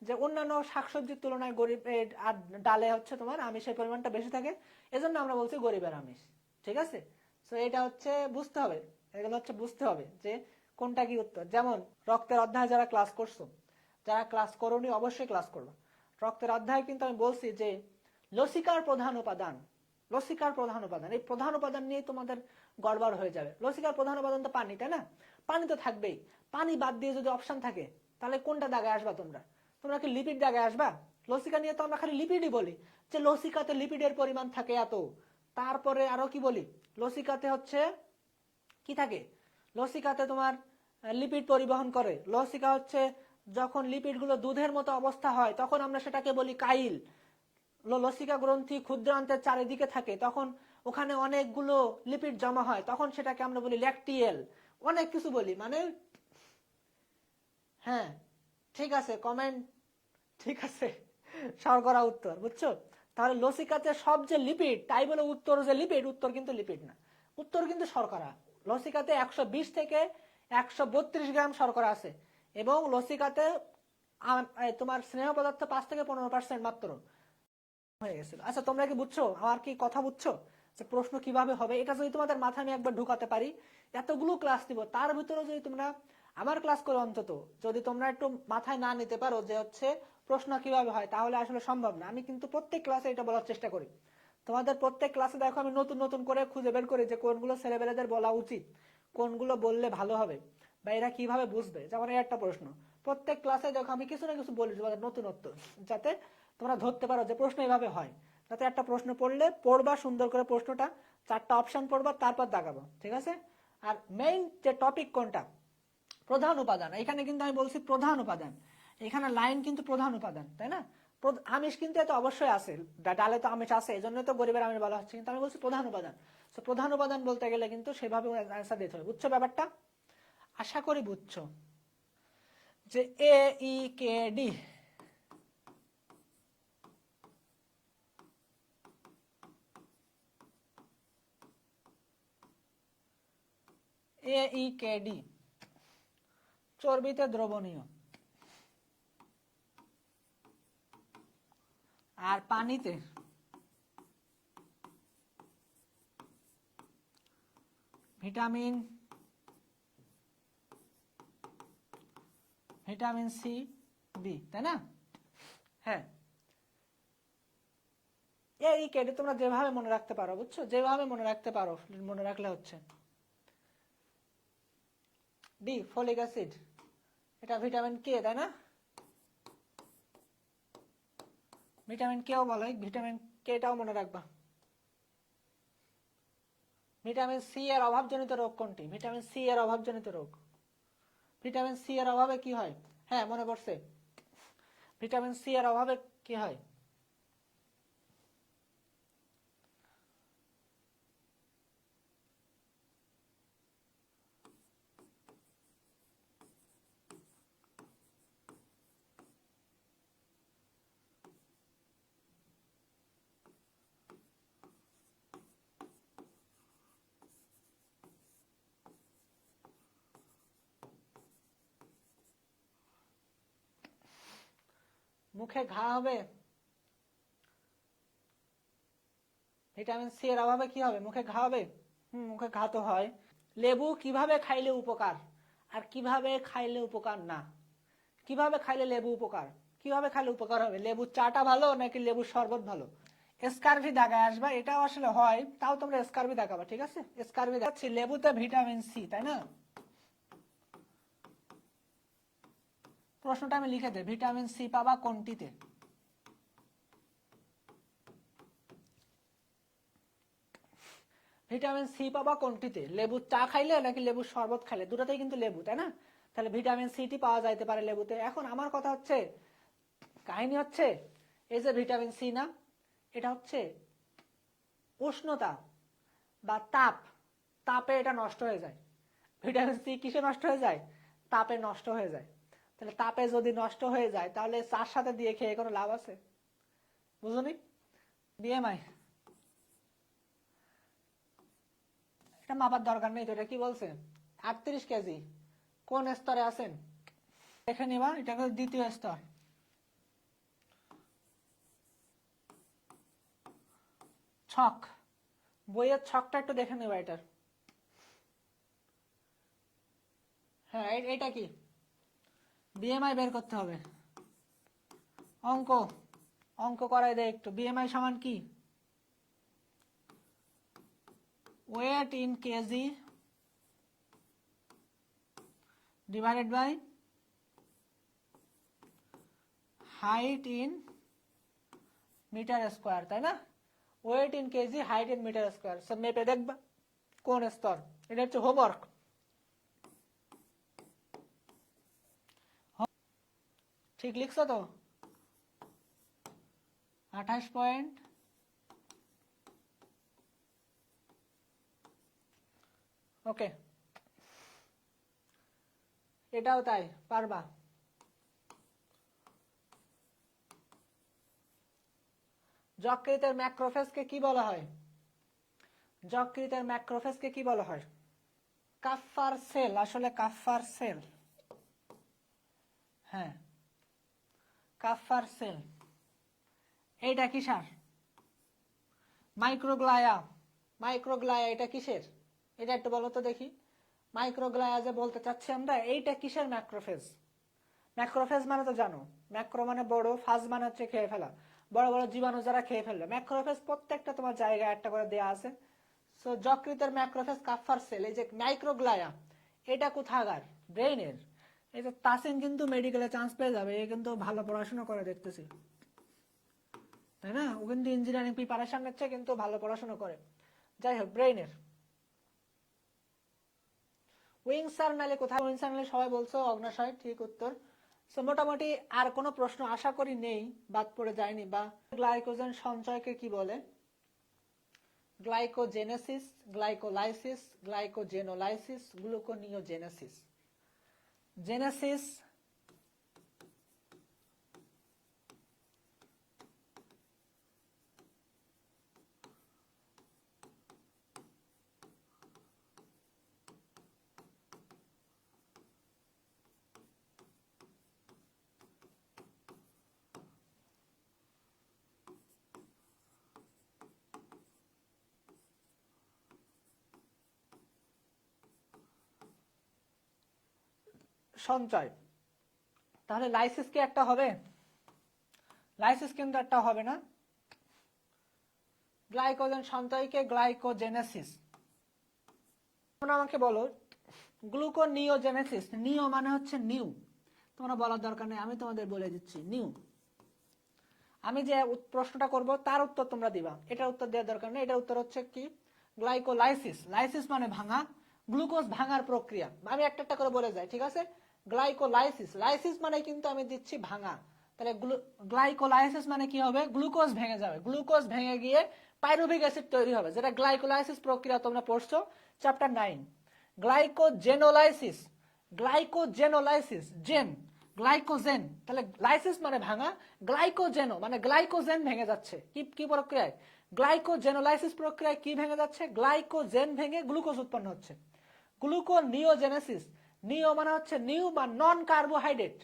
যে অন্যান্য শাকসবজির তুলনায় গরিব আর ডালে হচ্ছে তোমার আমিষের পরিমাণটা বেশি থাকে, এজন্য আমরা বলছি গরিবের আমিষ, ঠিক আছে? তো এটা হচ্ছে বুঝতে হবে, এগুলো হচ্ছে বুঝতে হবে যে কোনটা কি উত্তর। যেমন রক্তের অধ্যায় যারা ক্লাস করছো, যারা ক্লাস করোনি অবশ্যই ক্লাস করবে। রক্তের অধ্যায় কিন্তু আমি বলছি যে লসিকার প্রধান উপাদান, লসিকার প্রধান উপাদান, এই প্রধান উপাদান নিয়ে তোমাদের গড়বড় হয়ে যাবে। লসিকার প্রধান উপাদান তো পানি, তাই না? পানি তো থাকবেই, পানি বাদ দিয়ে যদি অপশন থাকে তাহলে কোনটা দাগে আসবা তোমরা? তোমরা কি লিপিড দাগে আসবা? লসিকা নিয়ে তো আমরা খালি লিপিডই বলি, যে লসিকাতে লিপিডের পরিমাণ থাকে এত, তারপরে আরো কি বলি, লসিকাতে হচ্ছে কি থাকে, লসিকাতে তোমার লিপিড পরিবহন করে। লসিকা হচ্ছে যখন লিপিড গুলো দুধের মতো অবস্থা হয় তখন আমরা সেটাকে বলি কাইল। লসিকা গ্রন্থি ক্ষুদ্রান্তের চারিদিকে থাকে, তখন ওখানে অনেকগুলো লিপিড জমা হয়, তখন সেটাকে আমরা বলি ল্যাকটিয়েল, অনেক কিছু বলি মানে। হ্যাঁ ঠিক আছে, কমেন্ট ঠিক আছে, শর্করা উত্তর, বুঝছো? তাহলে লসিকাতে সব যে লিপিড, তাই বলে উত্তর যে লিপিড, উত্তর কিন্তু লিপিড না, উত্তর কিন্তু শর্করা। লসিকাতে 120 থেকে 132 গ্রাম শর্করা আছে, এবং লসিকাতে তোমার স্নেহ পদার্থ 5 থেকে 15% মাত্র হয়ে গেছিল। আচ্ছা তোমরা কি বুঝছো আমার কি কথা, বুঝছো যে প্রশ্ন কিভাবে হবে? এটা যদি তোমাদের মাথায় আমি একবার ঢুকাতে পারি, এতগুলো ক্লাস দিব তার ভিতরে যদি তোমরা আমার ক্লাস করে অন্তত যদি তোমরা একটু মাথায় না নিতে পারো যে হচ্ছে প্রশ্ন কিভাবে হয়, তাহলে আসলে সম্ভব না। আমি কিন্তু প্রত্যেক ক্লাসে এটা বলার চেষ্টা করি, তোমাদের প্রত্যেক ক্লাসে দেখো আমি নতুন নতুন করে খুঁজে বের করি যে কোনগুলো ছেলেবেলেদের বলা উচিত, কোনগুলো বললে ভালো হবে, বা এরা কিভাবে বুঝবে। যেমন এই একটা প্রশ্ন, প্রত্যেক ক্লাসে দেখো আমি কিছু না কিছু বলি তোমাদের নতুনত্ব, যাতে তোমরা ধরতে পারো যে প্রশ্ন এইভাবে হয়। যাতে একটা প্রশ্ন পড়লে পড়বা সুন্দর করে প্রশ্নটা, 4টা অপশন পড়বা, তারপর দাগাবো, ঠিক আছে? আর মেইন যে টপিক কোনটা, প্রধান উপাদান, এখানে কিন্তু আমি বলছি প্রধান উপাদান, এখানে লাইন কিন্তু প্রধান উপাদান, তাই না? আমিষ কিন্তু এত অবশ্যই আছে, ডালে তো আমিষ আছে, এই জন্য তো গরিবের আমিষ বলা হচ্ছে, কিন্তু আমি বলছি প্রধান উপাদান। তো প্রধান উপাদান বলতে গেলে কিন্তু সেভাবে অ্যান্সার দিতে হবে, বুঝছো ব্যাপারটা? আশা করি বুঝছো যে এ ই কে ডি, AEKD চর্বিতে দ্রবণীয়, আর পানিতে ভিটামিন সি বি, তাই না? হ্যাঁ, AEKD তোমরা যেভাবে মনে রাখতে পারো, বুঝছো? যেভাবে মনে রাখতে পারো মনে রাখলে হচ্ছে। ডি ফলিক অ্যাসিড, এটা ভিটামিন কে, তাই না? ভিটামিন কেও বলে, ভিটামিন কেটাও মনে রাখবা। ভিটামিন সি এর অভাবজনিত রোগ কোনটি? ভিটামিন সি এর অভাবজনিত রোগ। ভিটামিন সি এর অভাবে কি হয়? হ্যাঁ মনে পড়ছে, ভিটামিন সি এর অভাবে কি হয়? মুখে ঘা হবে। ভিটামিন সি এর অভাবে কি হবে? মুখে ঘা হবে। মুখে ঘা তো হয়। লেবু কিভাবে খাইলে উপকার আর কিভাবে খাইলে উপকার না? কিভাবে খাইলে লেবু উপকার, কিভাবে খাইলে উপকার হবে? লেবু চাটা ভালো নাকি লেবুর শরবত ভালো? স্কারভি দাগায় আসবা, এটাও আসলে হয়, তাও তোমরা স্কারভি দাগাবা, ঠিক আছে? স্কারভি দেখাচ্ছি, লেবুতে ভিটামিন সি, তাই না? প্রশ্নটা আমি লিখে দেই, ভিটামিন সি পাবা কোনটিতে? ভিটামিন সি পাবা কোনটিতে? লেবুর চা খাইলে নাকি লেবুর শরবত খাইলে? দুটাতেই কিন্তু লেবু, তাই না? তাহলে ভিটামিন সিটি পাওয়া যাইতে পারে লেবুতে। এখন আমার কথা হচ্ছে, কাহিনী হচ্ছে, এই যে ভিটামিন সি না, এটা হচ্ছে উষ্ণতা বা তাপ, তাপে এটা নষ্ট হয়ে যায়। ভিটামিন সি কিসে নষ্ট হয়ে যায়? তাপে নষ্ট হয়ে যায়। তাহলে তাপে যদি নষ্ট হয়ে যায় তাহলে চার সাথে দিয়ে খেয়ে কোনো লাভ আছে? বুঝুনি? বিএমআই এটা মাপার দরকার নেই তো, এটা কি বলছে? 38 কেজি। কোন স্তরে আছেন দেখে নিবা, এটা দ্বিতীয় স্তর। ছক, বইয়ের ছকটা একটু দেখে নেবা এটার। হ্যাঁ এটা কি? বিএমআই বের করতে হবে। অঙ্ক, অঙ্ক করাই দেয় একটু। বিএমআই সমান কি? Weight in KG divided by height in metre square, তাই না? Weight in KG, height in metre square. সব মেপে দেখবা কোন স্তর। এটা হচ্ছে হোমওয়ার্ক। ঠিক লিখছো তো? 28 পয়েন্ট। ওকে, এটাও তাই, পারবা। যকৃতের ম্যাক্রোফেজকে কি বলা হয়? যকৃতের ম্যাক্রোফেজকে কি বলা হয়? কাফার সেল, আসলে কাফার সেল। হ্যাঁ, কাফার সেল। এইটা কিসের? মাইক্রোগ্লায়া। মাইক্রোগ্লায়া এটা কিসের? এটা একটু বলো তো দেখি। মাইক্রোগ্লায়া যে বলতে চাচ্ছি আমরা, এইটা কিসের ম্যাক্রোফেজ? ম্যাক্রোফেজ মানে তো জানো, ম্যাক্রো মানে বড়, ফাজ মানে হচ্ছে খেয়ে ফেলা, বড় বড় জীবাণু যারা খেয়ে ফেললো। ম্যাক্রোফেজ প্রত্যেকটা তোমার জায়গায় একটা করে দেয়া আছে। সো যকৃতের ম্যাক্রোফেজ কাফার সেল। এই যে মাইক্রোগ্লায়া, এটা কোথাকার? ব্রেইনের। এই যে তাসিন কিন্তু মেডিকেলে চান্স পেয়ে যাবে, এ কিন্তু ভালো পড়াশোনা করে দেখতেছি, তাই না? ও কিন্তু ইঞ্জিনিয়ারিং প্রিপারেশন নিচ্ছে, কিন্তু ভালো পড়াশোনা করে। যাই হোক, ব্রেইনের। উইংসার নালে কোথায়? উইংসার নালে সবাই বলছো অগ্নাশয়, ঠিক উত্তর। সো মোটামুটি আর কোনো প্রশ্ন আশা করি নেই, বাদ পড়ে যায়নি। বা গ্লাইকোজেন সঞ্চয়কে কি বলে? Glycogenesis, glycolysis, glycogenolysis, gluconeogenesis. Genesis সঞ্চয়। তাহলে লাইসিস কি একটা হবে? লাইসিস কিন্তু একটা হবে না। গ্লাইকোজেন সঞ্চয়কে গ্লাইকোজেনেসিস। তোমরা আমাকে বলো গ্লুকোনিওজেনেসিস। নিও মানে হচ্ছে নিউ, তোমরা বলার দরকার নেই, আমি তোমাদের বলে দিচ্ছি নিউ। আমি যে প্রশ্নটা করব তার উত্তর তোমরা দিবা, এটার উত্তর দেওয়ার দরকার নেই। এটার উত্তর হচ্ছে কি, গ্লাইকোলাইসিস। লাইসিস মানে ভাঙা, গ্লুকোজ ভাঙার প্রক্রিয়া। আমি একটা একটা করে বলে যাই, ঠিক আছে? গ্লাইকোলাইসিস, লাইসিস মানে কিন্তু আমি দিচ্ছি ভাঙা, তাহলে গ্লাইকোলাইসিস মানে কি হবে, গ্লুকোজ ভেঙে যাবে, গ্লুকোজ ভেঙে গিয়ে পাইরুভিক অ্যাসিড তৈরি হবে, যেটা গ্লাইকোলাইসিস প্রক্রিয়া তোমরা পড়ছো chapter 9। Glycogenolysis, glycogenolysis, gen, glycogen, তাহলে লাইসিস মানে ভাঙা, গ্লাইকোজেনো মানে গ্লাইকোজেন ভেঙে যাচ্ছে। কি কি প্রক্রিয়ায়, গ্লাইকোজেনোলাইসিস প্রক্রিয়ায় কি ভেঙে যাচ্ছে, গ্লাইকোজেন ভেঙে গ্লুকোজ উৎপন্ন হচ্ছে। গ্লুকোনিওজেনেসিস, নিও মানে হচ্ছে নিউ বা নন কার্বোহাইড্রেট,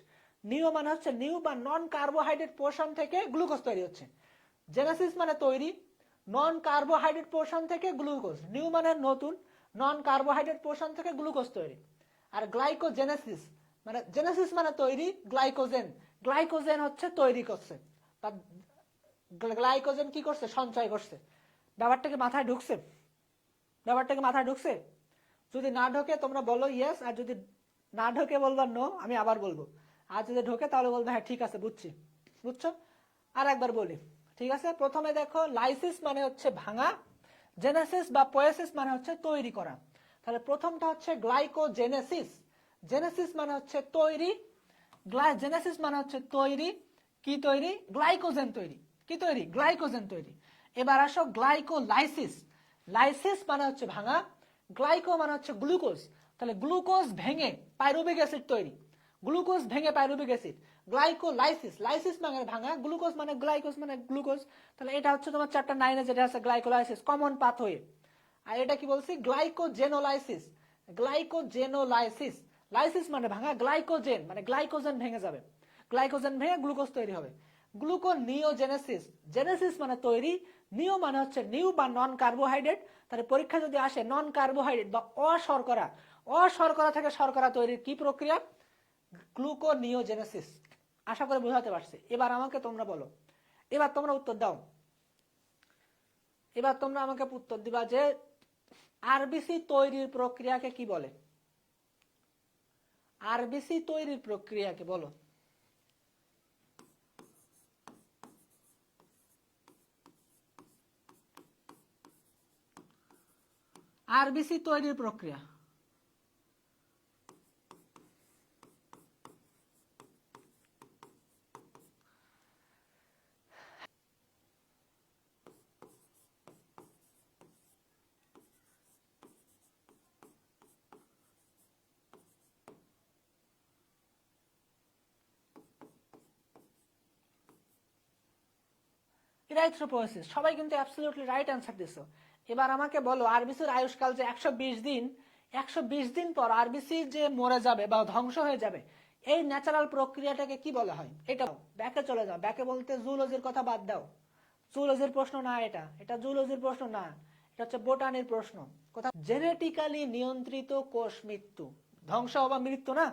নিও মানে হচ্ছে নিউ বা নন কার্বোহাইড্রেট পোর্শন থেকে গ্লুকোজ তৈরি হচ্ছে। জেনেসিস মানে তৈরি, নন কার্বোহাইড্রেট পোর্শন থেকে গ্লুকোজ, নিউ মানে নতুন, নন কার্বোহাইড্রেট পোর্শন থেকে গ্লুকোজ তৈরি। আর গ্লাইকোজেনেসিস মানে, জেনেসিস মানে তৈরি, গ্লাইকোজেন, গ্লাইকোজেন হচ্ছে তৈরি করছে, গ্লাইকোজেন কি করছে, সঞ্চয় করছে। ব্যাপারটা কি মাথায় ঢুকছে? ব্যাপারটা কি মাথায় ঢুকছে? যদি না ঢোকে তোমরা বলো ইয়েস, আর যদি না ঢোকে বলবা নো, আমি আবার বলবো। আর যদি ঢোকে তাহলে বলবে হ্যাঁ ঠিক আছে বুঝছি। বুঝছো? আর একবার বলি, ঠিক আছে? প্রথমে দেখো, লাইসিস মানে হচ্ছে ভাঙা, জেনেসিস বা পোয়েসিস মানে হচ্ছে তৈরি করা। তাহলে প্রথমটা হচ্ছে গ্লাইকোজেনেসিস, জেনেসিস মানে হচ্ছে তৈরি, জেনেসিস মানে হচ্ছে তৈরি, কি তৈরি, গ্লাইকোজেন তৈরি, কি তৈরি, গ্লাইকোজেন তৈরি। এবার আসো গ্লাইকোলাইসিস, লাইসিস মানে হচ্ছে ভাঙা, গ্লাইকো মানে হচ্ছে গ্লুকোজ, তাহলে গ্লুকোজ ভেঙে পাইরুভিক অ্যাসিড তৈরি, গ্লুকোজ ভেঙে পাইরুভিক অ্যাসিড, গ্লাইকোলাইসিস, লাইসিস মানে ভাঙা, গ্লুকোজ মানে গ্লাইকোজ মানে গ্লুকোজ। তাহলে এটা হচ্ছে তোমার চ্যাপ্টার 9 এ যেটা আছে গ্লাইকোলাইসিস, কমন পাথওয়ে। আর এটা কি বলছি, গ্লাইকোজেনোলাইসিস, গ্লাইকোজেনোলাইসিস, লাইসিস মানে ভাঙা, গ্লাইকোজেন মানে গ্লাইকোজেন ভেঙে যাবে, গ্লাইকোজেন ভেঙে গ্লুকোজ তৈরি হবে। গ্লুকোনিওজেনেসিস, জেনেসিস মানে তৈরি, নিও মানে হচ্ছে নিউ বা নন কার্বোহাইড্রেট, তাহলে পরীক্ষা যদি আসে নন কার্বোহাইড্রেট বা অশর্করা, অশর্করা থেকে শর্করা তৈরির কি প্রক্রিয়া, গ্লুকোনিওজেনেসিস। আশা করে বোঝাতে পারছি। এবার আমাকে তোমরা বলো, এবার তোমরা উত্তর দাও, এবার তোমরা আমাকে উত্তর দিবা যে আরবিসি তৈরির প্রক্রিয়াকে কি বলে, আরবিসি তৈরির প্রক্রিয়াকে বলো। আরবিসি তৈরির প্রক্রিয়া, ইরাইথ্রোপোয়েসিস, সবাই কিন্তু অ্যাবসলিউটলি রাইট অ্যান্সার দিছো। এবার আমাকে বলো, আরবিসির আয়ুষ্কাল যে 120 দিন, 120 দিন পর আরবিসি যে মরে যাবে বা ধ্বংস হয়ে যাবে, এই ন্যাচারাল প্রক্রিয়াটাকে কি বলা হয়? এটা ব্যাকে চলে যাও, ব্যাকে বলতে জুলজির কথা বাদ দাও, জুলজির প্রশ্ন না এটা, এটা জুলজির প্রশ্ন না, এটা হচ্ছে বোটানির প্রশ্ন। কথা, জেনেটিক্যালি নিয়ন্ত্রিত কোষ মৃত্যু, ধ্বংস হওয়া মৃত্যু না,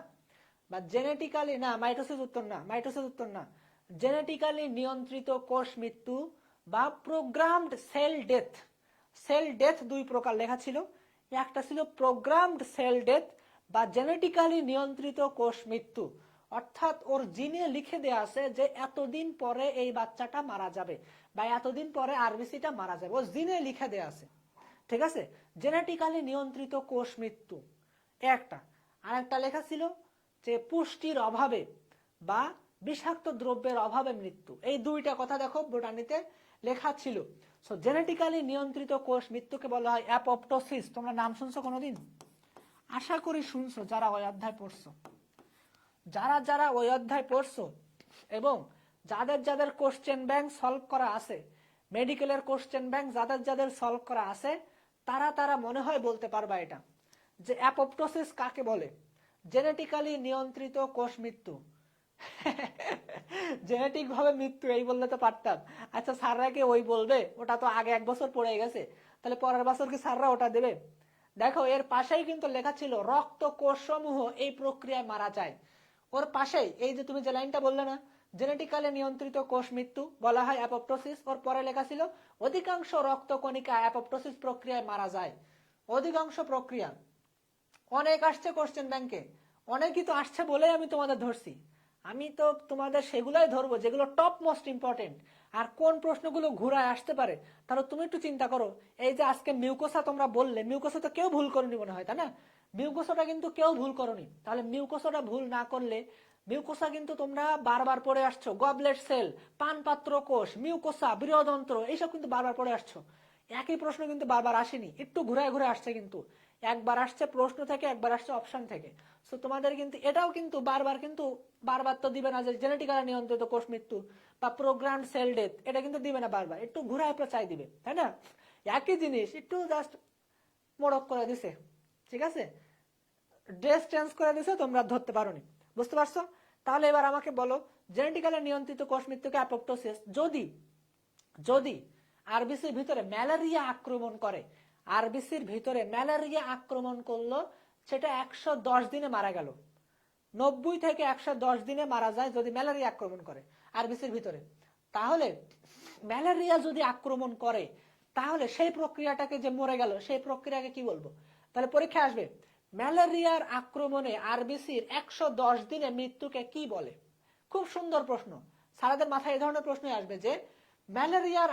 বা জেনেটিক্যালি না, মাইটোসিস উত্তর না, মাইটোসিস উত্তর না, জেনেটিক্যালি নিয়ন্ত্রিত কোষ মৃত্যু বা programmed sell death. Sell death দুই প্রকার লেখা ছিল, একটা ছিল প্রোগ্রামড সেল ডেথ বা জেনেটিক্যালি নিয়ন্ত্রিত কোষ মৃত্যু, অর্থাৎ ওর জিনে লিখে দেয়া আছে যে এতদিন পরে এই বাচ্চাটা মারা যাবে বা এতদিন পরে আরবিসিটা মারা যাবে, ও জিনে লিখে দেয়া আছে, ঠিক আছে? জেনেটিক্যালি নিয়ন্ত্রিত কোষ মৃত্যু একটা। আর একটা লেখা ছিল যে পুষ্টির অভাবে বা বিষাক্ত দ্রব্যের অভাবে মৃত্যু। এই দুইটা কথা দেখো বোটানিতে লেখা ছিল। সো জেনেটিক্যালি নিয়ন্ত্রিত কোষ মৃত্যুকে বলা হয় অ্যাপোপ্টোসিস। তোমরা নাম শুনছো কোনোদিন? আশা করি শুনছো যারা ওই অধ্যায় পড়ছো, যারা যারা ওই অধ্যায় পড়ছো এবং যাদের যাদের কোশ্চেন ব্যাংক সলভ করা আছে, মেডিকেলের কোশ্চেন ব্যাংক যাদের যাদের সলভ করা আছে, তারা তারা মনে হয় বলতে পারবা এটা, যে অ্যাপোপ্টোসিস কাকে বলে। জেনেটিক্যালি নিয়ন্ত্রিত কোষ মৃত্যু, জেনেটিক ভাবে মৃত্যু এই বললে তো পারতাম। আচ্ছা স্যাররা কি ওই বলবে? ওটা তো আগে 1 বছর পড়ে গেছে, তাহলে পরের বছর কি স্যাররা ওটা দেবে? দেখো এর পাশেই কিন্তু লেখা ছিল রক্ত কোষ সমূহ এই প্রক্রিয়ায় মারা যায়। ওর পাশেই এই যে তুমি যে লাইনটা বললে না, জেনেটিক্যালি নিয়ন্ত্রিত কোষ মৃত্যু বলা হয় অ্যাপোপ্টোসিস, ওর পরে লেখা ছিল অধিকাংশ রক্তকণিকা অ্যাপোপ্টোসিস প্রক্রিয়ায় মারা যায়। অধিকাংশ প্রক্রিয়া অনেক আসছে কোশ্চেন ব্যাংকে, অনেকই তো আসছে বলেই আমি তোমাদের ধরছি। আমি তো তোমাদের সেগুলাই ধরবো যেগুলো টপ মোস্ট ইম্পর্টেন্ট। আর কোন প্রশ্নগুলো ঘুরায় আসতে পারে তাহলে তুমি একটু চিন্তা করো। এই যে আজকে মিউকোসা তোমরা বললে, মিউকোসা তো কেউ ভুল করনি মনে হয়, তাই না? মিউকোসাটা কিন্তু কেউ ভুল করনি। তাহলে মিউকোসাটা ভুল না করলে, মিউকোসা কিন্তু তোমরা বারবার পড়ে আসছো। গবলেট সেল, পানপাত্র কোষ, মিউকোসা, বৃহদন্ত্র, এইসব কিন্তু বারবার পড়ে আসছো। একই প্রশ্ন কিন্তু বারবার আসেনি, একটু ঘুরে ঘুরে আসছে। কিন্তু একবার আসছে প্রশ্ন থেকে, একবার আসছে অপশন থেকে। সো তোমাদের কিন্তু এটাও কিন্তু বারবার তো দিবে না যে জেনেটিক্যালি নিয়ন্ত্রিত কোষ মৃত্যু বা প্রোগ্রামড সেল ডেথ, এটা কিন্তু দিবে না বারবার, একটু ঘুরায় পেঁচাই দিবে, তাই না? একই জিনিস একটু জাস্ট মোড়ক করে দিছে, ঠিক আছে, ড্রেস চেঞ্জ করে দিছে, তোমরা ধরতে পারোনি। বুঝতে পারছো? তাহলে এবার আমাকে বলো, জেনেটিক্যালি নিয়ন্ত্রিত কোষ মৃত্যুকে অ্যাপোপ্টোসিস যদি যদি আরবিসির ভিতরে ম্যালেরিয়া আক্রমণ করে, আরবিসির ভিতরে ম্যালেরিয়া আক্রমণ করলো, সেটা 110 দিনে মারা গেল। 90 থেকে 110 দিনে মারা যায় যদি ম্যালেরিয়া আক্রমণ করে আরবিসির ভিতরে। তাহলে ম্যালেরিয়া যদি আক্রমণ করে, তাহলে সেই প্রক্রিয়াটাকে যে মরে গেল, সেই প্রক্রিয়াকে কি বলবো? তাহলে পরীক্ষা আসবে, ম্যালেরিয়ার আক্রমণে আরবিসির 110 দিনে মৃত্যুকে কি বলে? খুব সুন্দর প্রশ্ন। সারাদের মাথায় এই ধরনের প্রশ্নই আসবে যে ম্যালেরিয়ার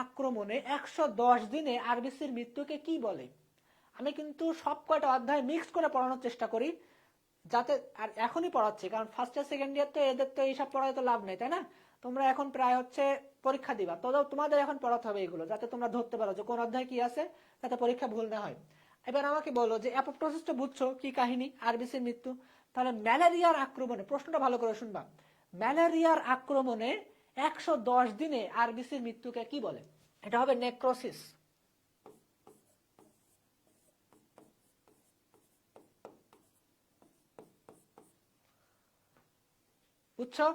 আক্রমণে 110 দিনে আরবিসির মৃত্যুকে কি বলে। আমি কিন্তু সব কয়টা অধ্যায় মিক্স করে পড়ানোর চেষ্টা করি, যাতে, আর এখনই পড়াচ্ছি, কারণ ফার্স্ট ইয়ার সেকেন্ড ইয়ার তো এদের তো এইসব পড়ায় তো লাভ নেই, তাই না? তোমরা এখন প্রায় পরীক্ষা দিবা, তো তোমাদের এখন পড়াতে হবে এগুলো, যাতে তোমরা ধরতে পারো যে কোন অধ্যায় কি আছে, যাতে পরীক্ষা ভুল না হয়। এবার আমাকে বলো যে অ্যাপোপ্টোসিসটা বুঝছো কি কাহিনী, আরবিসির মৃত্যু। তাহলে ম্যালেরিয়ার আক্রমণে, প্রশ্নটা ভালো করে শুনবা, ম্যালেরিয়ার আক্রমণে 110 দিনে আরবিসির মৃত্যুকে কি বলে? এটা হবে নেক্রোসিস। বুঝছো?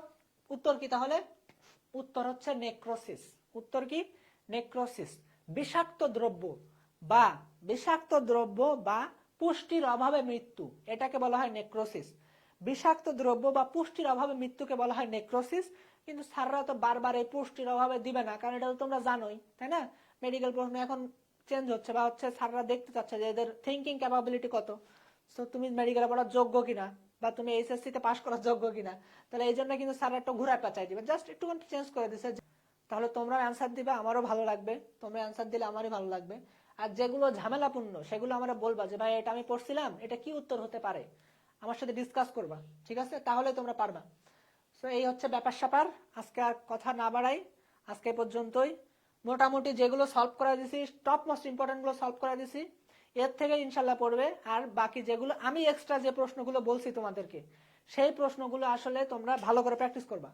উত্তর কি তাহলে? উত্তর হচ্ছে নেক্রোসিস। উত্তর কি? নেক্রোসিস। বিষাক্ত দ্রব্য বা পুষ্টির অভাবে মৃত্যু, এটাকে বলা হয় নেক্রোসিস। বিষাক্ত দ্রব্য বা পুষ্টির অভাবে মৃত্যুকে বলা হয় নেক্রোসিস। কিন্তু স্যাররা তো বারবার এই পুষ্টির অভাবে দিবে না, কারণ এটা তো তোমরা জানোই, তাই না? মেডিকেল প্রশ্ন এখন চেঞ্জ হচ্ছে, বা স্যাররা দেখতে চাচ্ছে যে এদের থিঙ্কিং ক্যাপাবিলিটি কত, তো তুমি মেডিকেলে পড়ার যোগ্য কিনা, বা তুমি এইচএসসি তে পাশ করার যোগ্য কিনা। তাহলে এই জন্য কিন্তু স্যার একটু ঘুরায় পেঁচাই দিবে, জাস্ট একটু চেঞ্জ করে দিছে। তাহলে তোমরা অ্যান্সার দিবে, আমারও ভালো লাগবে, তোমরা অ্যান্সার দিলে আমারই ভালো লাগবে। আর যেগুলো ঝামেলাপূর্ণ সেগুলো আমরা বলবা যে ভাই এটা আমি পড়ছিলাম, এটা কি উত্তর হতে পারে, আমার সাথে ডিসকাস করবা, ঠিক আছে? তাহলে তোমরা পারবা। সো এই হচ্ছে ব্যাপার স্যাপার। আজকে আর কথা না বাড়াই, আজকে পর্যন্তই। মোটামুটি যেগুলো সলভ করে দিছি, টপ মোস্ট ইম্পর্টেন্ট গুলো সলভ করে দিছি, এর থেকে ইনশাল্লাহ পড়বে। আর বাকি যেগুলো আমি এক্সট্রা যে প্রশ্নগুলো বলছি তোমাদেরকে, সেই প্রশ্নগুলো আসলে তোমরা ভালো করে প্র্যাকটিস করবা।